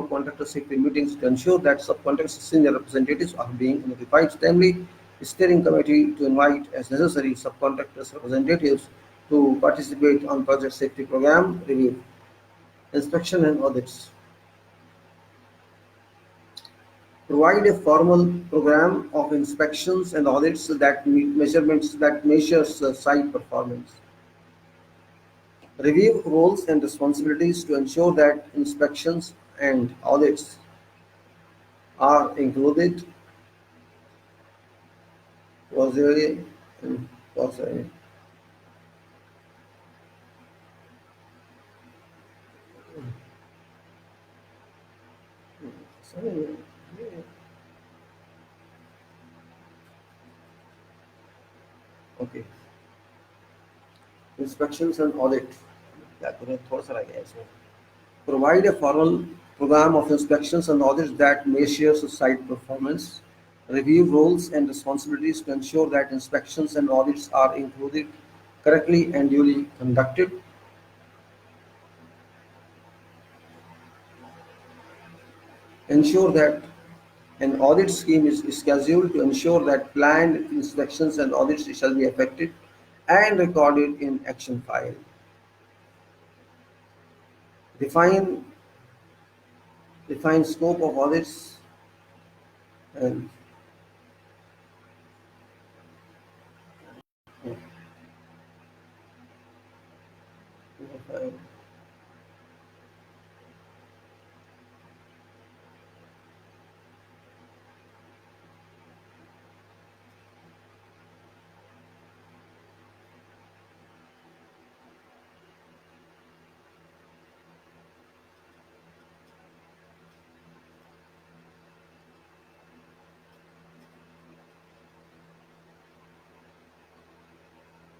contractor safety meetings to ensure that subcontractors senior representatives are being notified timely, steering committee to invite as necessary subcontractors representatives to participate on project safety program review, inspection and audits. Provide a formal program of inspections and audits that meet measurements that measures site performance. Review roles and responsibilities to ensure that inspections and audits are included causally and causally. Sorry. Okay. Inspections and audit. क्या करें? थोड़ा सा रह गया इसमें. Provide a formal program of inspections and audits that measures site performance. Review roles and responsibilities to ensure that inspections and audits are included correctly and duly conducted. Ensure that an audit scheme is scheduled to ensure that planned inspections and audits shall be effected and recorded in action file. Define define scope of audits and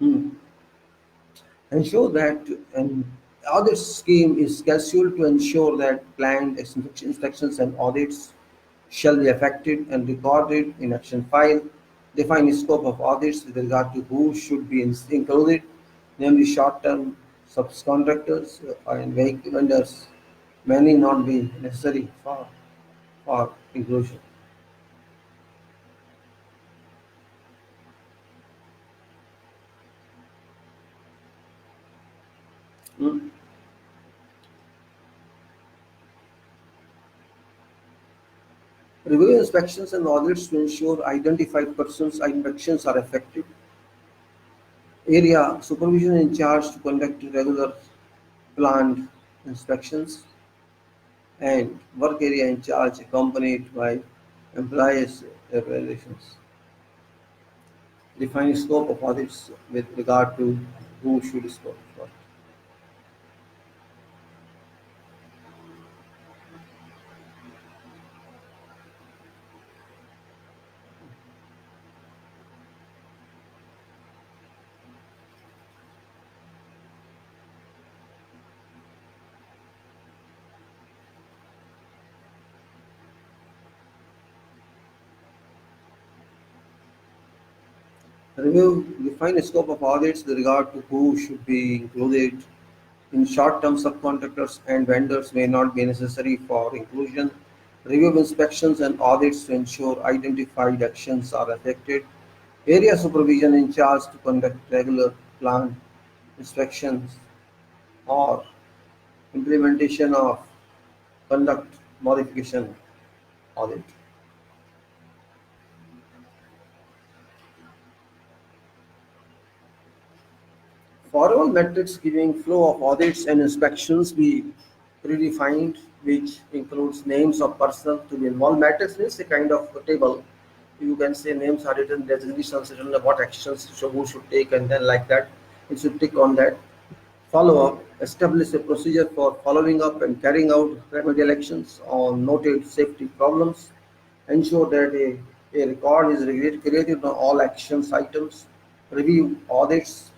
hmm, ensure that an audit scheme is scheduled to ensure that planned inspections and audits shall be effected and recorded in action file. Define scope of audits with regard to who should be included, namely short-term subcontractors and vehicle vendors may not be necessary for inclusion. Mm. Review inspections and audits to ensure identified persons inspections are effective. Area supervision in charge to conduct regular planned inspections and work area in charge accompanied by employees evaluations. Define scope of audits with regard to who should scope for. Review define scope of audits with regard to who should be included. In short-term subcontractors and vendors may not be necessary for inclusion. Review inspections and audits to ensure identified actions are effected. Area supervision in charge to conduct regular planned inspections or implementation of conduct modification audit. Formal metrics giving flow of audits and inspections be predefined, which includes names of personnel to be involved. Matrix is a kind of a table. You can say names are written, designations written, what actions so who should take, and then like that, it should tick on that. Follow up, establish a procedure for following up and carrying out remedial actions on noted safety problems. Ensure that a record is created on all actions items. Review audits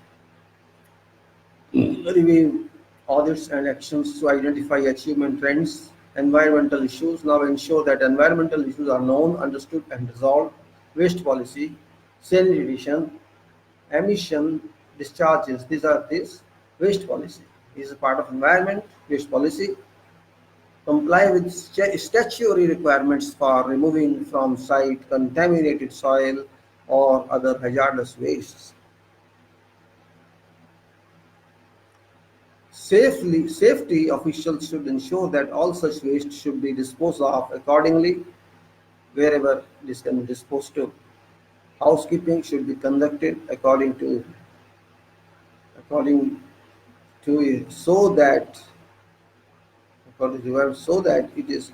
review audits and actions to identify achievement trends, environmental issues. Now ensure that environmental issues are known, understood, and resolved. Waste policy, sanitation, emission, discharges. These are this waste policy. Is a part of environment. Waste policy comply with statutory requirements for removing from site contaminated soil or other hazardous wastes. Safety officials should ensure that all such waste should be disposed of accordingly wherever this can be disposed to. Housekeeping should be conducted according to it, so that it is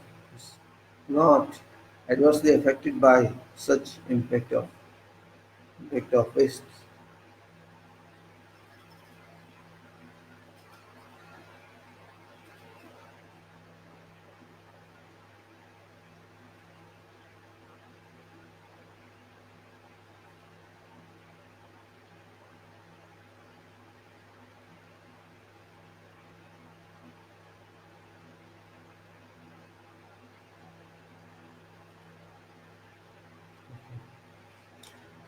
not adversely affected by such impact of waste.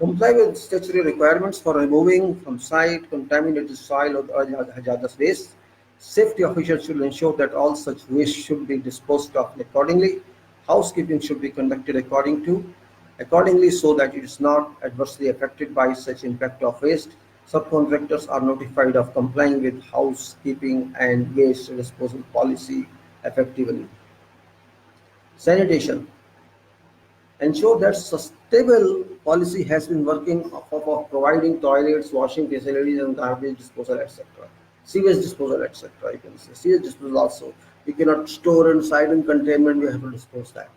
Comply with statutory requirements for removing from site contaminated soil or hazardous waste. Safety officials should ensure that all such waste should be disposed of accordingly Housekeeping should be conducted accordingly so that it is not adversely affected by such impact of waste. Subcontractors are notified of complying with housekeeping and waste disposal policy effectively. Sanitation. Ensure that sustainable policy has been working for providing toilets, washing facilities, and garbage disposal, etc. Sewage disposal, etc. You can say sewage disposal also. We cannot store inside in containment. We have to dispose that.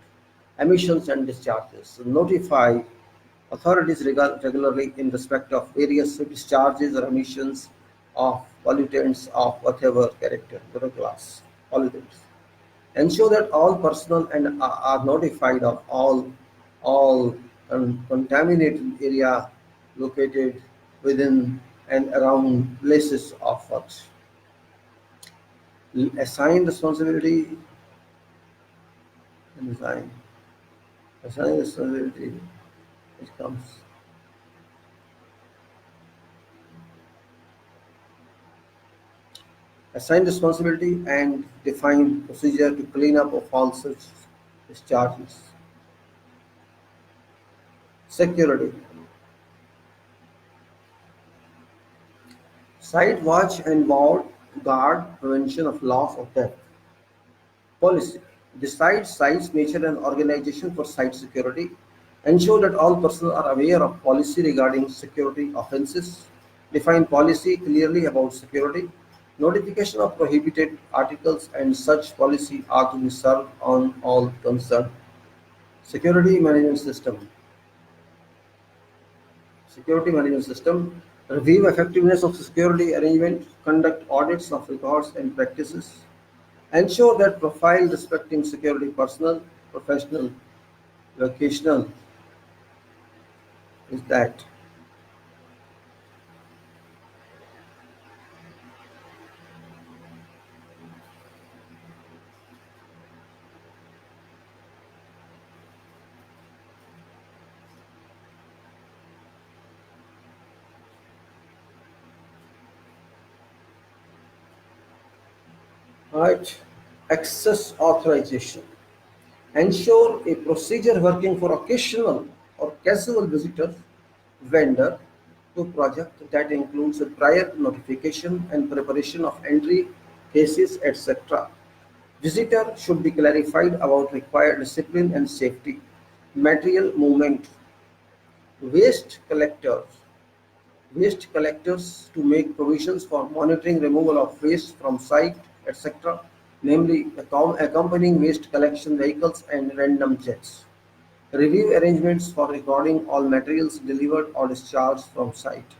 Emissions and discharges. So notify authorities regularly in respect of various discharges or emissions of pollutants of whatever character, whatever class pollutants. Ensure that all personnel and are notified of all contaminated area located within and around places of work. Assign responsibility and assign responsibility. It comes. Assign responsibility and define procedure to clean up of all such discharges. Security. Site watch and guard prevention of loss of death. Policy. Decide size, nature, and organization for site security. Ensure that all personnel are aware of policy regarding security offences. Define policy clearly about security. Notification of prohibited articles and such policy are to be served on all concerned. Security management system. Security management system. Review effectiveness of security arrangement. Conduct audits of records and practices. Ensure that profile respecting security personnel, professional, vocational is that. Right. Access authorization. Ensure a procedure working for occasional or casual visitors, vendor to project that includes a prior notification and preparation of entry cases, etc. Visitor should be clarified about required discipline and safety. Material movement. Waste collectors. Waste collectors to make provisions for monitoring removal of waste from site, etc., namely accompanying waste collection vehicles and random checks. Review arrangements for recording all materials delivered or discharged from site.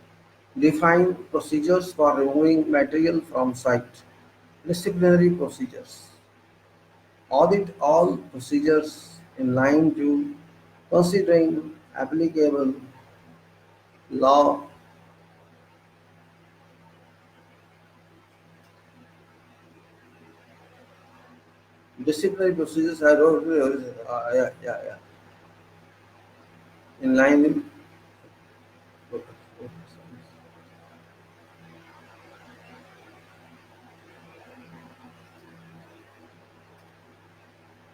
Define procedures for removing material from site. Disciplinary procedures. Audit all procedures in line to considering applicable law. Disciplinary procedures are yeah. In line with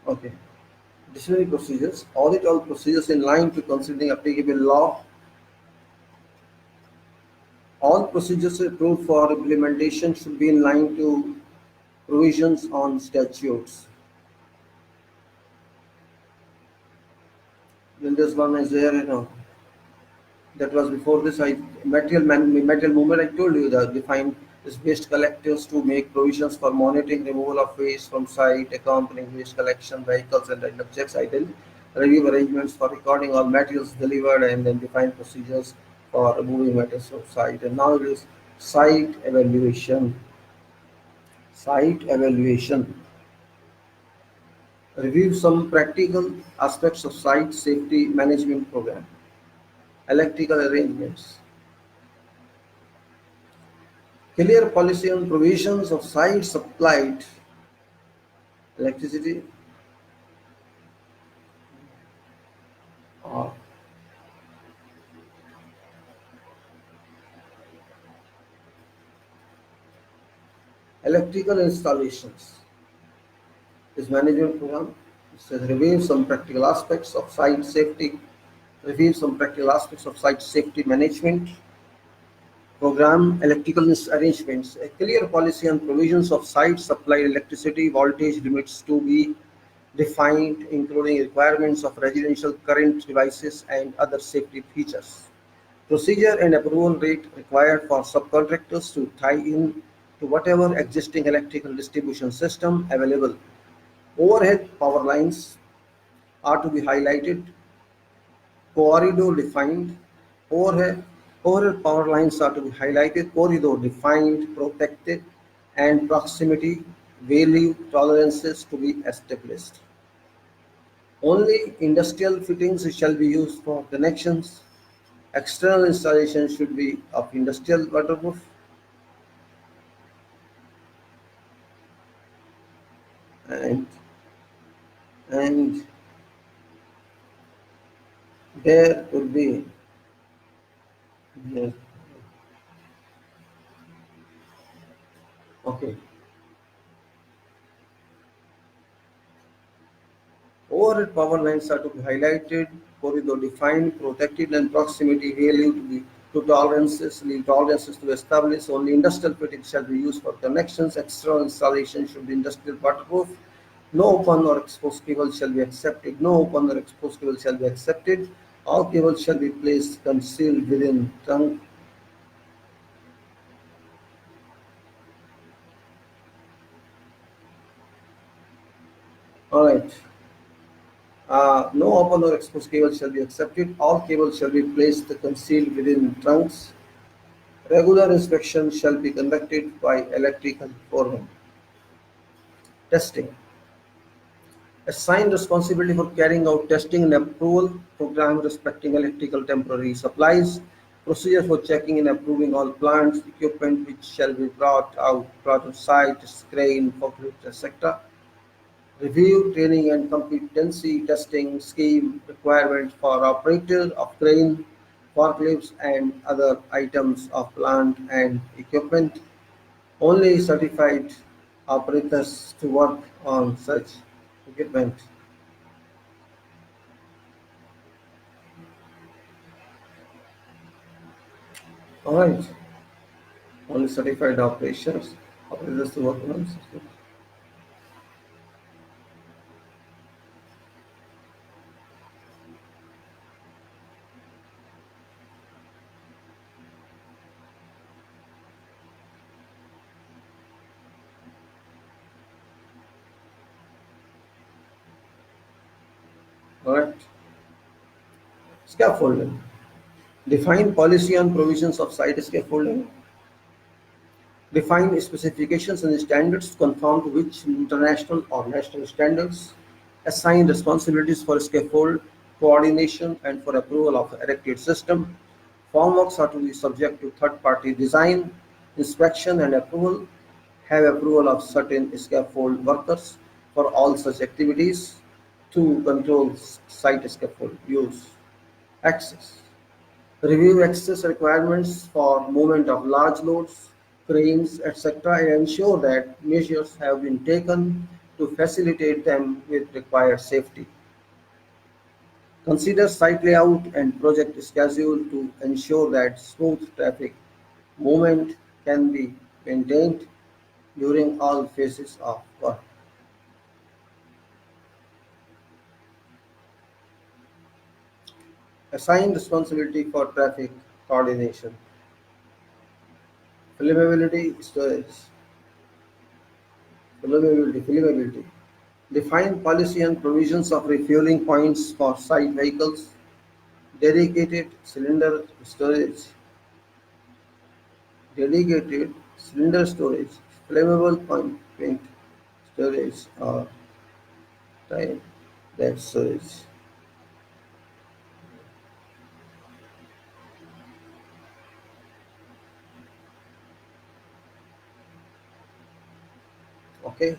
okay. Disciplinary procedures. Audit all procedures in line to considering applicable law. All procedures approved for implementation should be in line to provisions on statutes. Then this one is there, that was before this. Material movement. I told you that define is waste collectors to make provisions for monitoring removal of waste from site, accompanying waste collection vehicles and random checks. I did review arrangements for recording all materials delivered and then define procedures for removing materials from site. And now it is site evaluation. Site evaluation. Review some practical aspects of site safety management program. Electrical arrangements. Clear policy on provisions of site supplied electricity or electrical installations is management program. It says review some practical aspects of site safety, review some practical aspects of site safety management, program electrical arrangements, a clear policy and provisions of site supply electricity voltage limits to be defined, including requirements of residential current devices and other safety features. Procedure and approval rate required for subcontractors to tie in to whatever existing electrical distribution system available. Overhead power lines are to be highlighted, corridor defined, overhead, overhead power lines are to be highlighted, corridor defined, protected, and proximity value tolerances to be established. Only industrial fittings shall be used for connections. External installation should be of industrial waterproof, and and there could be, yes, okay. Overhead power lines are to be highlighted, corridor defined, protected, and proximity value to be to tolerances, leave tolerances to establish. Only industrial fittings shall be used for connections. External installation should be industrial waterproof. No open or exposed cable shall be accepted. No open or exposed cable shall be accepted. All cables shall be placed concealed within trunk. All right. No open or exposed cable shall be accepted. All cables shall be placed concealed within trunks. Regular inspection shall be conducted by electrical foreman. Testing. Assign responsibility for carrying out testing and approval program respecting electrical temporary supplies. Procedure for checking and approving all plants, equipment which shall be brought on site, crane, forklift, etc. Review, training and competency testing scheme requirements for operator of crane, forklifts and other items of plant and equipment. Only certified operators to work on such equipment. Alright, only certified operators to work on such. Alright, scaffolding. Define policy and provisions of site scaffolding. Define specifications and standards to conform to which international or national standards. Assign responsibilities for scaffold coordination and for approval of erected system. Formworks are to be subject to third-party design, inspection and approval. Have approval of certain scaffold workers for all such activities to control site scaffold use. Access. Review access requirements for movement of large loads, cranes, etc., and ensure that measures have been taken to facilitate them with required safety. Consider site layout and project schedule to ensure that smooth traffic movement can be maintained during all phases of work. Assign responsibility for traffic coordination. Flammability storage. Flammability. Define policy and provisions of refueling points for site vehicles. Dedicated cylinder storage. Dedicated cylinder storage. Flammable point storage or time that storage. Okay.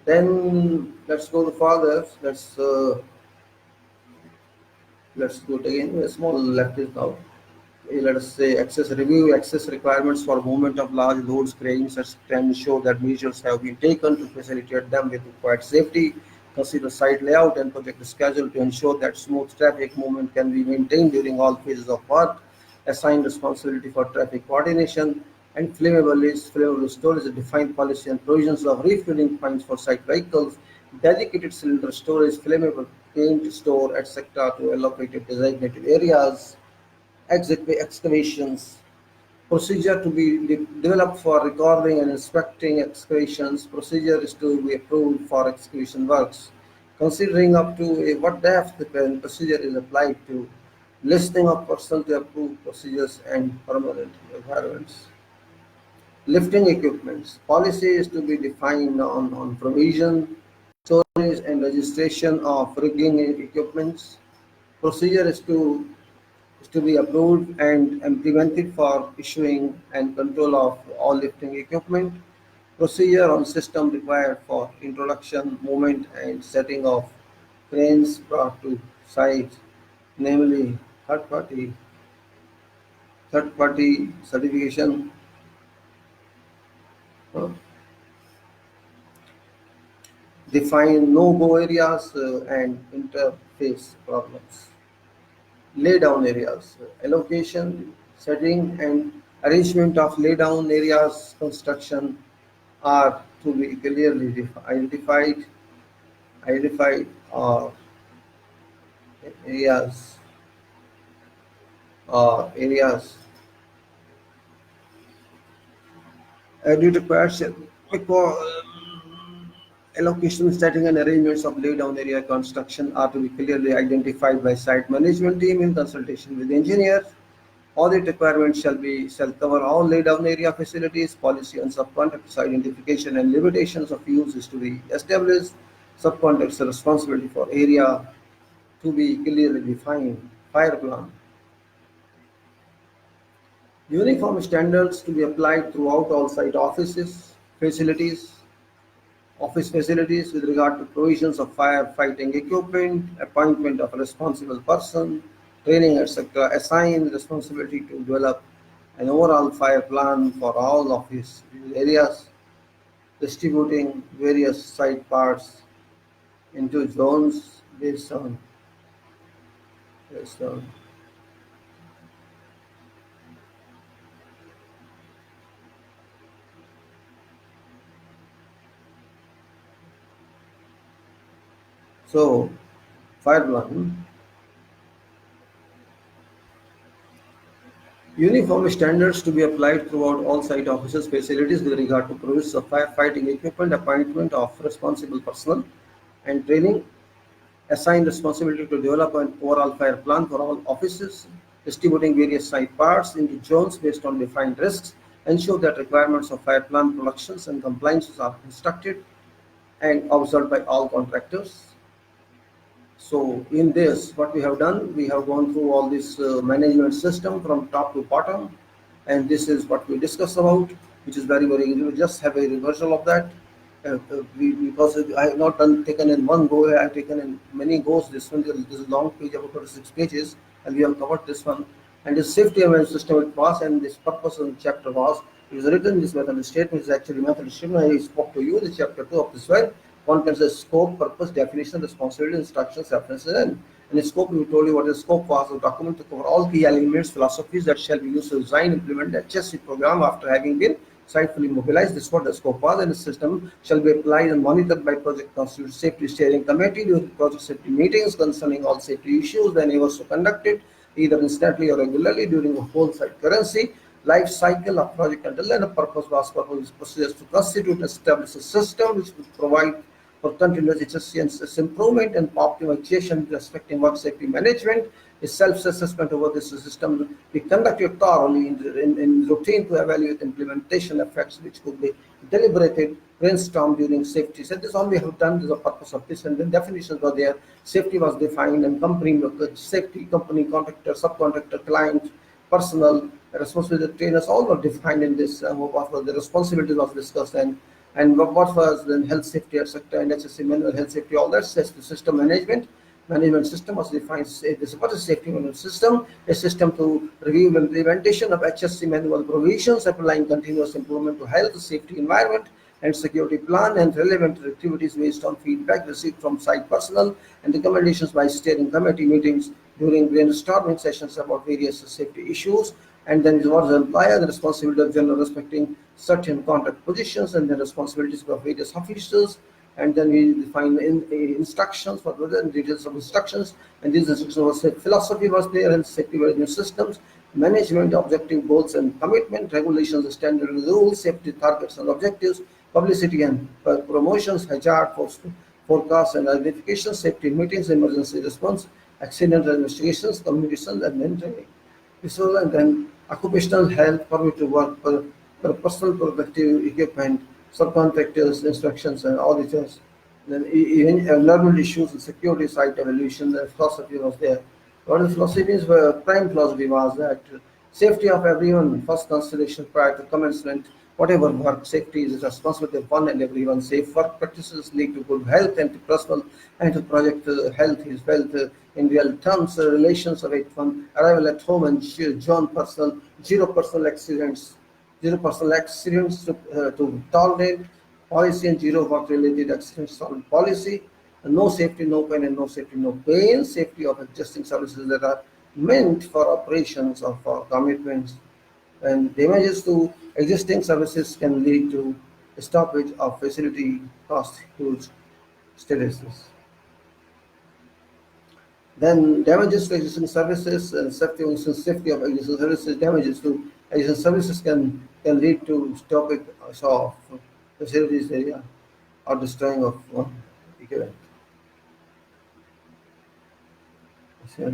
Then let's go further. Let's go again. A small left is now. Let us say access review access requirements for movement of large loads cranes can ensure that measures have been taken to facilitate them with required safety. consider site layout and project schedule to ensure that smooth traffic movement can be maintained during all phases of work, assign responsibility for traffic coordination, and flammable list, flammable storage, defined policy and provisions of refueling points for site vehicles, dedicated cylinder storage, flammable paint store, etc. to allocated designated areas, exit excavations, procedure to be developed for recording and inspecting excavations. Procedure is to be approved for excavation works. Considering up to what depth the procedure is applied to. Listing of personnel to approve procedures and permanent requirements. Lifting equipments. Policy is to be defined on provision, storage and registration of rigging equipments. Procedure is to be approved and implemented for issuing and control of all lifting equipment. Procedure on system required for introduction, movement, and setting of cranes brought to site, namely third party certification, uh, define no-go areas and interface problems. Lay down areas, allocation, setting, and arrangement of lay down areas construction are to be clearly identified or areas areas due to question because allocation, setting, and arrangements of lay down area construction are to be clearly identified by site management team in consultation with engineers. Audit requirements shall cover all laid down area facilities. Policy on subcontractors identification and limitations of use is to be established. Subcontractors' responsibility for area to be clearly defined. Fire plan. Uniform standards to be applied throughout all site office facilities with regard to provisions of firefighting equipment, appointment of a responsible person, training, etc. Assign responsibility to develop an overall fire plan for all office areas, distributing various site parts into zones based on so fire plan. Uniform standards to be applied throughout all site offices facilities with regard to provisions of firefighting equipment, appointment of responsible personnel, and training. Assign responsibility to develop an overall fire plan for all offices, distributing various site parts into zones based on defined risks. Ensure that requirements of fire plan productions and compliances are instructed and observed by all contractors. So in this, what we have done, we have gone through all this management system from top to bottom, and this is what we discussed about, which is very, we just have a reversal of that. Because I have not taken in one go, I have taken in many goes. This one, this is long page, about 26 pages, and we have covered this one. And the safety awareness system it was, and this purpose of the chapter was, it was written, this method statement is actually method statement. I spoke to you, the chapter 2 of this one contains the scope, purpose, definition, responsibility, instructions, references, and the scope, we told you what the scope was, a document to cover all key elements, philosophies that shall be used to design, implement the HSE program after having been site fully mobilized. This is what the scope was, and the system shall be applied and monitored by project constitute safety steering committee during project safety meetings concerning all safety issues. The endeavors to conduct it either instantly or regularly during the whole site currency life cycle of project until then. The purpose procedures to constitute and establish a system which will provide for continuous HSE and improvement and optimization respecting work safety management. A self-assessment over this system be conducted thoroughly in routine to evaluate implementation effects which could be deliberated, brainstormed during safety. So this all we have done is the purpose of this, and then definitions were there. Safety was defined, and company safety, company, contractor, subcontractor, client, personnel, responsibility trainers, all were defined in this. What was the responsibility was discussed, and what was then health safety, etc., and HSE manual health safety, all that. System management system was defined. This what is safety management system? A system to review implementation of HSE manual provisions applying continuous improvement to health, safety, environment, and security plan and relevant activities based on feedback received from site personnel and recommendations by steering committee meetings during brainstorming sessions about various safety issues. And then it was the employer, the responsibility of general respecting certain contact positions and the responsibilities of various officers. And then we define instructions for the details of instructions. And these instructions was philosophy was there and safety management systems, management, objective goals and commitment, regulations, standard rules, safety targets and objectives, publicity and promotions, hazard forecasts and identification, safety meetings, emergency response, accident investigations, communications, and mentoring. And then occupational health, permit to work for personal protective equipment, subcontractors, instructions, and auditors. Then even environmental issues and security site evaluation, the philosophy was there. What the philosophies were, prime philosophy was that safety of everyone, first consideration prior to commencement, whatever work, safety is the responsibility of one and everyone. Safe work practices lead to good health and to personal and to project health is wealth in real terms. Relations of it from arrival at home and John personal, zero personal accidents to tolerate, policy and zero work related accidents on policy, no safety, no pain, and no safety, no pain, safety of existing services that are meant for operations or for commitments, and damages to existing services can lead to stoppage of facility cost huge statuses. Then damages to existing services and safety of existing services, damages to existing services can lead to stoppage of facilities area or destroying of equipment. So,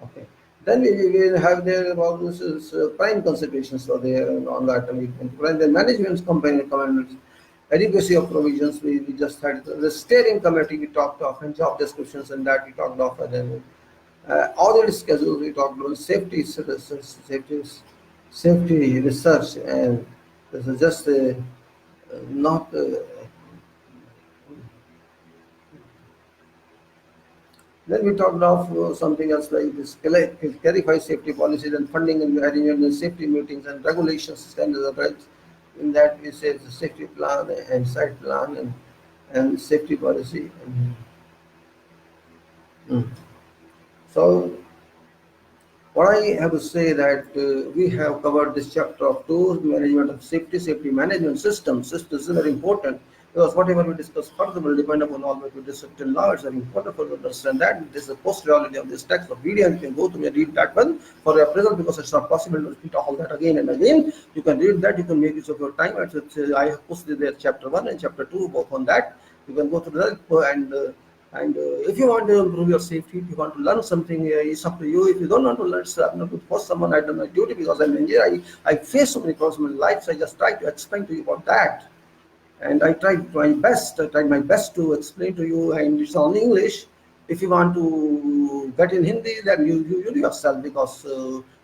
okay. Then we will have there about this is prime considerations for there on that. And the management company commandments, adequacy of provisions. We just had the steering committee we talked of, and job descriptions and that we talked of, and then audit schedules we talked about, safety research, and this is just not. Then we talked of something else like this, clarify safety policies and funding and arrangement and safety meetings and regulations, standards and rights. In that we say the safety plan and site plan and safety policy. So what I have to say that we have covered this chapter of tools, management of safety, safety management systems. Systems is very important because whatever we discuss further will depend upon all what we discussed till now. It's very important for you to understand that. This is the post-reality of this text of video, and you can go to and read that one for your appraisal because it's not possible to repeat all that again and again. You can read that, you can make use of your time. I have posted there chapter 1 and chapter 2 both on that. You can go through that and if you want to improve your safety, if you want to learn something, it's up to you. If you don't want to learn, I'm not to force someone. I done my duty because I'm an engineer. I face so many problems in life, so I just try to explain to you about that. And I tried my best. I tried my best to explain to you, and it's all English. If you want to get in Hindi, then you yourself, because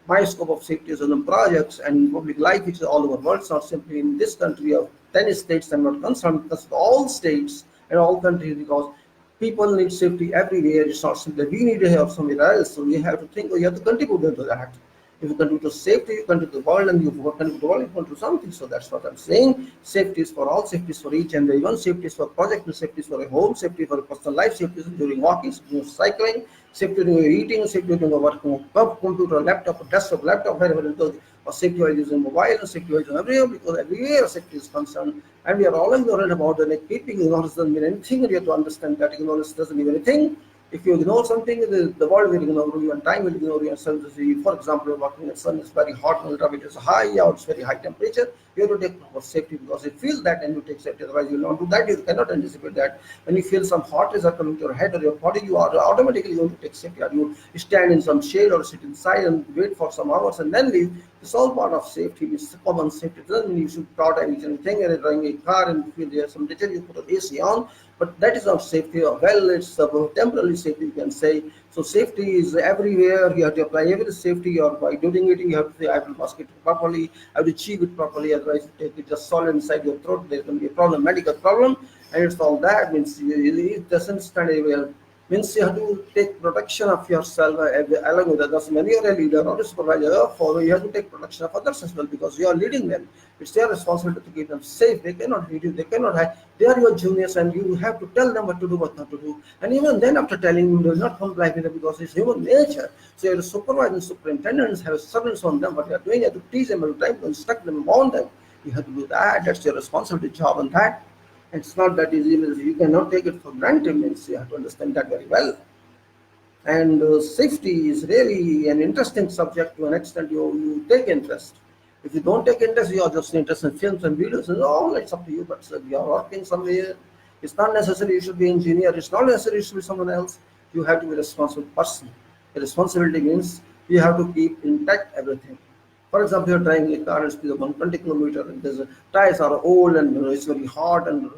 my scope of safety is on projects and public life, which is all over the world. It's not simply in this country of 10 states. I'm not concerned because all states and all countries, because people need safety everywhere. It's not simply we need to have somewhere else. So we have to think, you have to contribute into that. If you contribute to safety, you contribute to the world, and you contribute to the world, you contribute to something. So that's what I'm saying. Safety is for all, safety is for each and everyone. Safety is for project, safety is for a home, safety for a personal life, safety is during walking, during cycling, safety during eating, safety during working on computer, laptop, desktop, laptop, wherever it goes, or safety while using mobile, and safety while using everywhere, because everywhere safety is concerned. And we are all ignorant about the like keeping ignorance doesn't mean anything, and you have to understand that ignorance doesn't mean anything. If you ignore something, the world will ignore you, and time will ignore you. And so, for example, you're working in the sun, it's very hot, and it is high out, it's very high temperature. You have to take proper safety because you feel that and you take safety. Otherwise, you will not do that. You cannot anticipate that. When you feel some hot rays are coming to your head or your body, you are automatically going to take safety. Or you stand in some shade or sit inside and wait for some hours and then leave. It's all part of safety. It's common safety. It doesn't mean you should start anything and driving a car and you feel there's some danger, you put an AC on. But that is not safety. Well, it's temporary safety, you can say. So safety is everywhere. You have to apply every safety, or by doing it, you have to say, I will mask it properly, I will chew it properly, otherwise you take it just solid inside your throat, there's going to be a problem, medical problem, and it's all that means it doesn't stand anywhere. Means you have to take protection of yourself along with others. When you are a leader or a supervisor or follower, you have to take protection of others as well, because you are leading them. It's their responsibility to keep them safe. They cannot lead you, they cannot hide. They are your juniors, and you have to tell them what to do, what not to do. And even then, after telling them, they will not comply with it, because it's human nature. So your supervisor and superintendents have servants on them. What you are doing, you have to teach them, you have to instruct them, warn them. You have to do that. That's your responsibility, job on that. It's not that easy. You cannot take it for granted. Means you have to understand that very well. And safety is really an interesting subject. To an extent you take interest. If you don't take interest, you are just interested in films and videos, and all it's up to you. But you are working somewhere, it's not necessary you should be engineer, it's not necessary you should be someone else. You have to be a responsible person. The responsibility means you have to keep intact everything. For example, you're driving a car at speed of 120 kilometers, and the tires are old, and it's very hot, and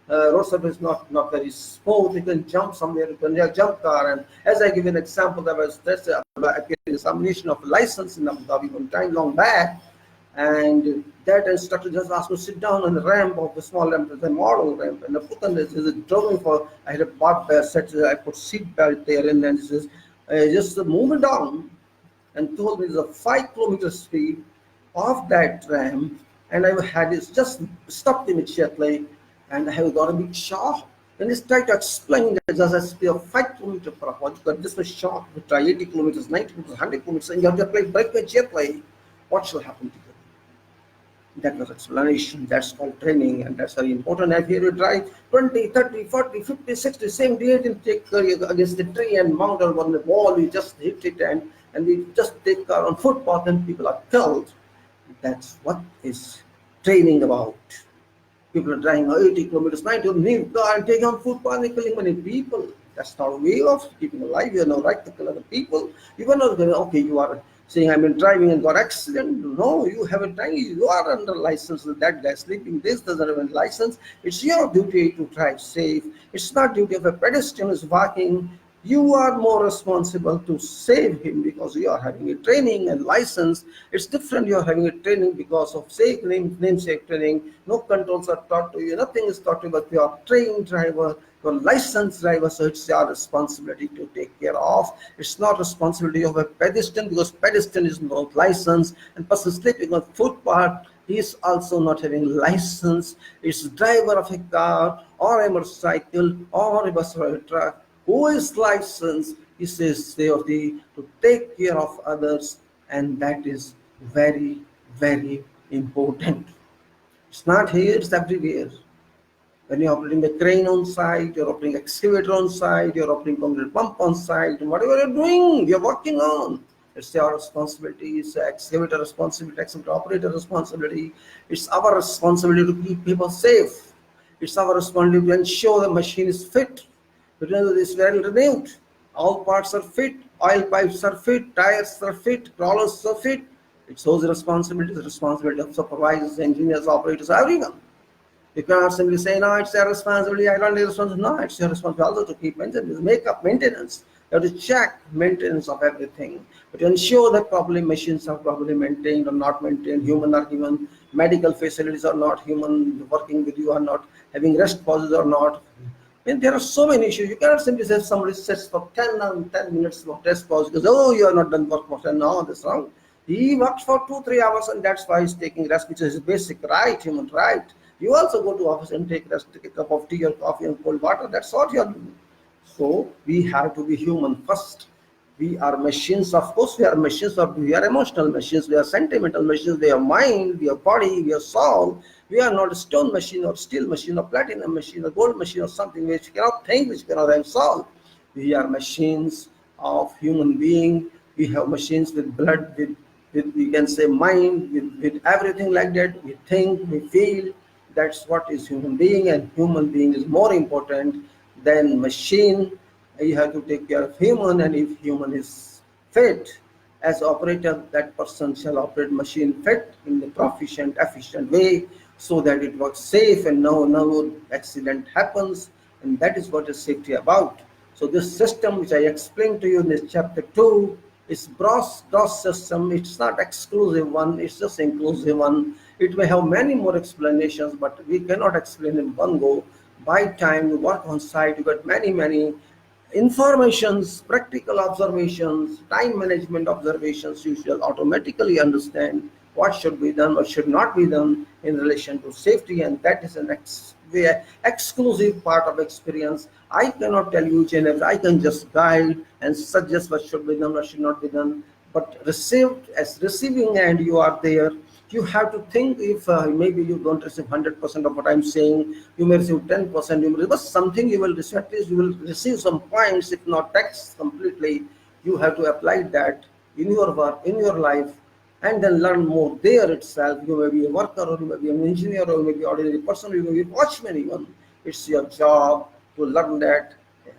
road surface is not very smooth. You can jump somewhere, you can jump car. And as I give an example, that was that's examination of license in Abu Dhabi one time long back, and that instructor just asked me to sit down on the ramp of the small ramp, the model ramp, and I put on this. He drove me for. I had a bar set. I put seat belt there, and then he says, just move it down, and told me there's a 5 kilometer speed of that ramp, and I had it just stopped immediately, and I have got a big shock. Then he tried to explain that there's a speed of 5 kilometers per hour. You got this much shock. You try 80 kilometers, 90 kilometers, 100 kilometers, and you have to play break my jet play. What shall happen to you? That was explanation. That's called training, and that's very important. If you drive 20, 30, 40, 50, 60, same day, you take against the tree and mount on the wall, you just hit it, and we just take car on footpath and people are killed. That's what is training about. People are driving 80 kilometers, 90 new car and taking on footpath and killing many people. That's not a way of keeping alive. You have no right to kill other people. You are not going, okay, you are saying I've been driving and got accident. No, you haven't done. You are under license. That guy sleeping, this doesn't have a license. It's your duty to drive safe. It's not duty of a pedestrian who's walking. You are more responsible to save him, because you are having a training and license. It's different. You are having a training because of safe namesake training. No controls are taught to you. Nothing is taught to you, but you are trained driver, your licensed driver. So it's your responsibility to take care of. It's not responsibility of a pedestrian, because pedestrian is not licensed, and person sleeping on footpath, he is also not having license. It's driver of a car or a motorcycle or a bus or a truck who is licensed. He says safety to take care of others, and that is very, very important. It's not here, it's everywhere. When you're operating a crane on site, you're operating excavator on site, you're operating concrete pump on site, and whatever you're doing, you're working on. It's your responsibility, it's excavator responsibility, excavator operator responsibility. It's our responsibility to keep people safe. It's our responsibility to ensure the machine is fit. Because it's well renewed. All parts are fit, oil pipes are fit, tires are fit, crawlers are fit. It's those responsibilities, the responsibility of supervisors, engineers, operators, everyone. You cannot simply say, no, it's their responsibility, I don't need responsibility. No, it's your responsibility also to keep maintenance, make up maintenance. You have to check maintenance of everything. But to ensure that properly machines are properly maintained or not maintained, human are given, medical facilities are not, human working with you are not, having rest pauses or not. And there are so many issues. You cannot simply say somebody sits for 10 minutes for rest pause because, oh, you are not done work for 10 hours. That's wrong. He works for 2-3 hours, and that's why he's taking rest, which is his basic right, human right. You also go to office and take rest, take a cup of tea or coffee and cold water. That's what you are doing. So we have to be human first. We are machines, of course. We are machines, but we are emotional machines. We are sentimental machines. We are mind, we are body, we are soul. We are not a stone machine or steel machine or platinum machine or gold machine or something which cannot think, which cannot have soul. We are machines of human being. We have machines with blood, with we can say mind, with everything like that. We think, we feel. That's what is human being, and human being is more important than machine. You have to take care of human, and if human is fit as operator, that person shall operate machine fit in the proficient, efficient way, so that it works safe and no accident happens. And that is what is safety about. So this system which I explained to you in this chapter 2 is gross system. It's not exclusive one, it's just inclusive one. It may have many more explanations, but we cannot explain in one go. By time you work on site, you got many informations, practical observations, time management observations, you shall automatically understand what should be done, what should not be done in relation to safety, and that is an exclusive part of experience. I cannot tell you each and every, I can just guide and suggest what should be done, what should not be done, but received as receiving and you are there. You have to think, if maybe you don't receive 100% of what I'm saying, you may receive 10%, you may receive, but something you will receive, at least you will receive some points, if not text completely. You have to apply that in your work, in your life, and then learn more there itself. You may be a worker, or you may be an engineer, or you may be an ordinary person, you may be a watchman even. It's your job to learn that,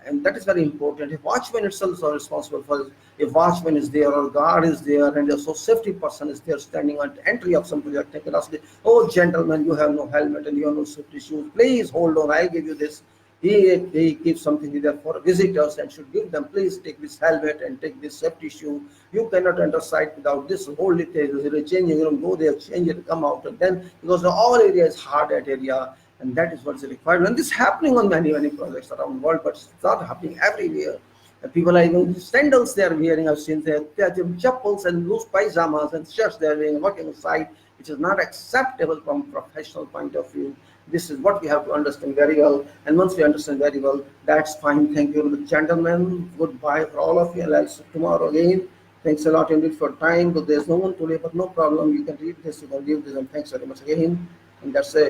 and that is very important. A watchman itself is responsible for it. A watchman is there, or guard is there, and a so safety person is there standing at the entry of some project. They can ask, oh gentlemen, you have no helmet and you have no safety shoes. Please hold on, I'll give you this. He keeps something there for visitors and should give them, please take this helmet and take this safety shoe. You cannot enter site without this. Hold it there. Changing, you don't go there, change it, come out, and then because all area is hard at area, and that is what's required. And this is happening on many projects around the world, but it's not happening everywhere. And people are even sandals they are wearing. I've seen they have chappals and loose pajamas and shirts they are wearing, working on site, which is not acceptable from professional point of view. This is what we have to understand very well. And once we understand very well, that's fine. Thank you, gentlemen. Goodbye for all of you. And I'll see you tomorrow again. Thanks a lot indeed for time. But there's no one today, but no problem. You can read this, you can leave this, and thanks very much again. And that's it.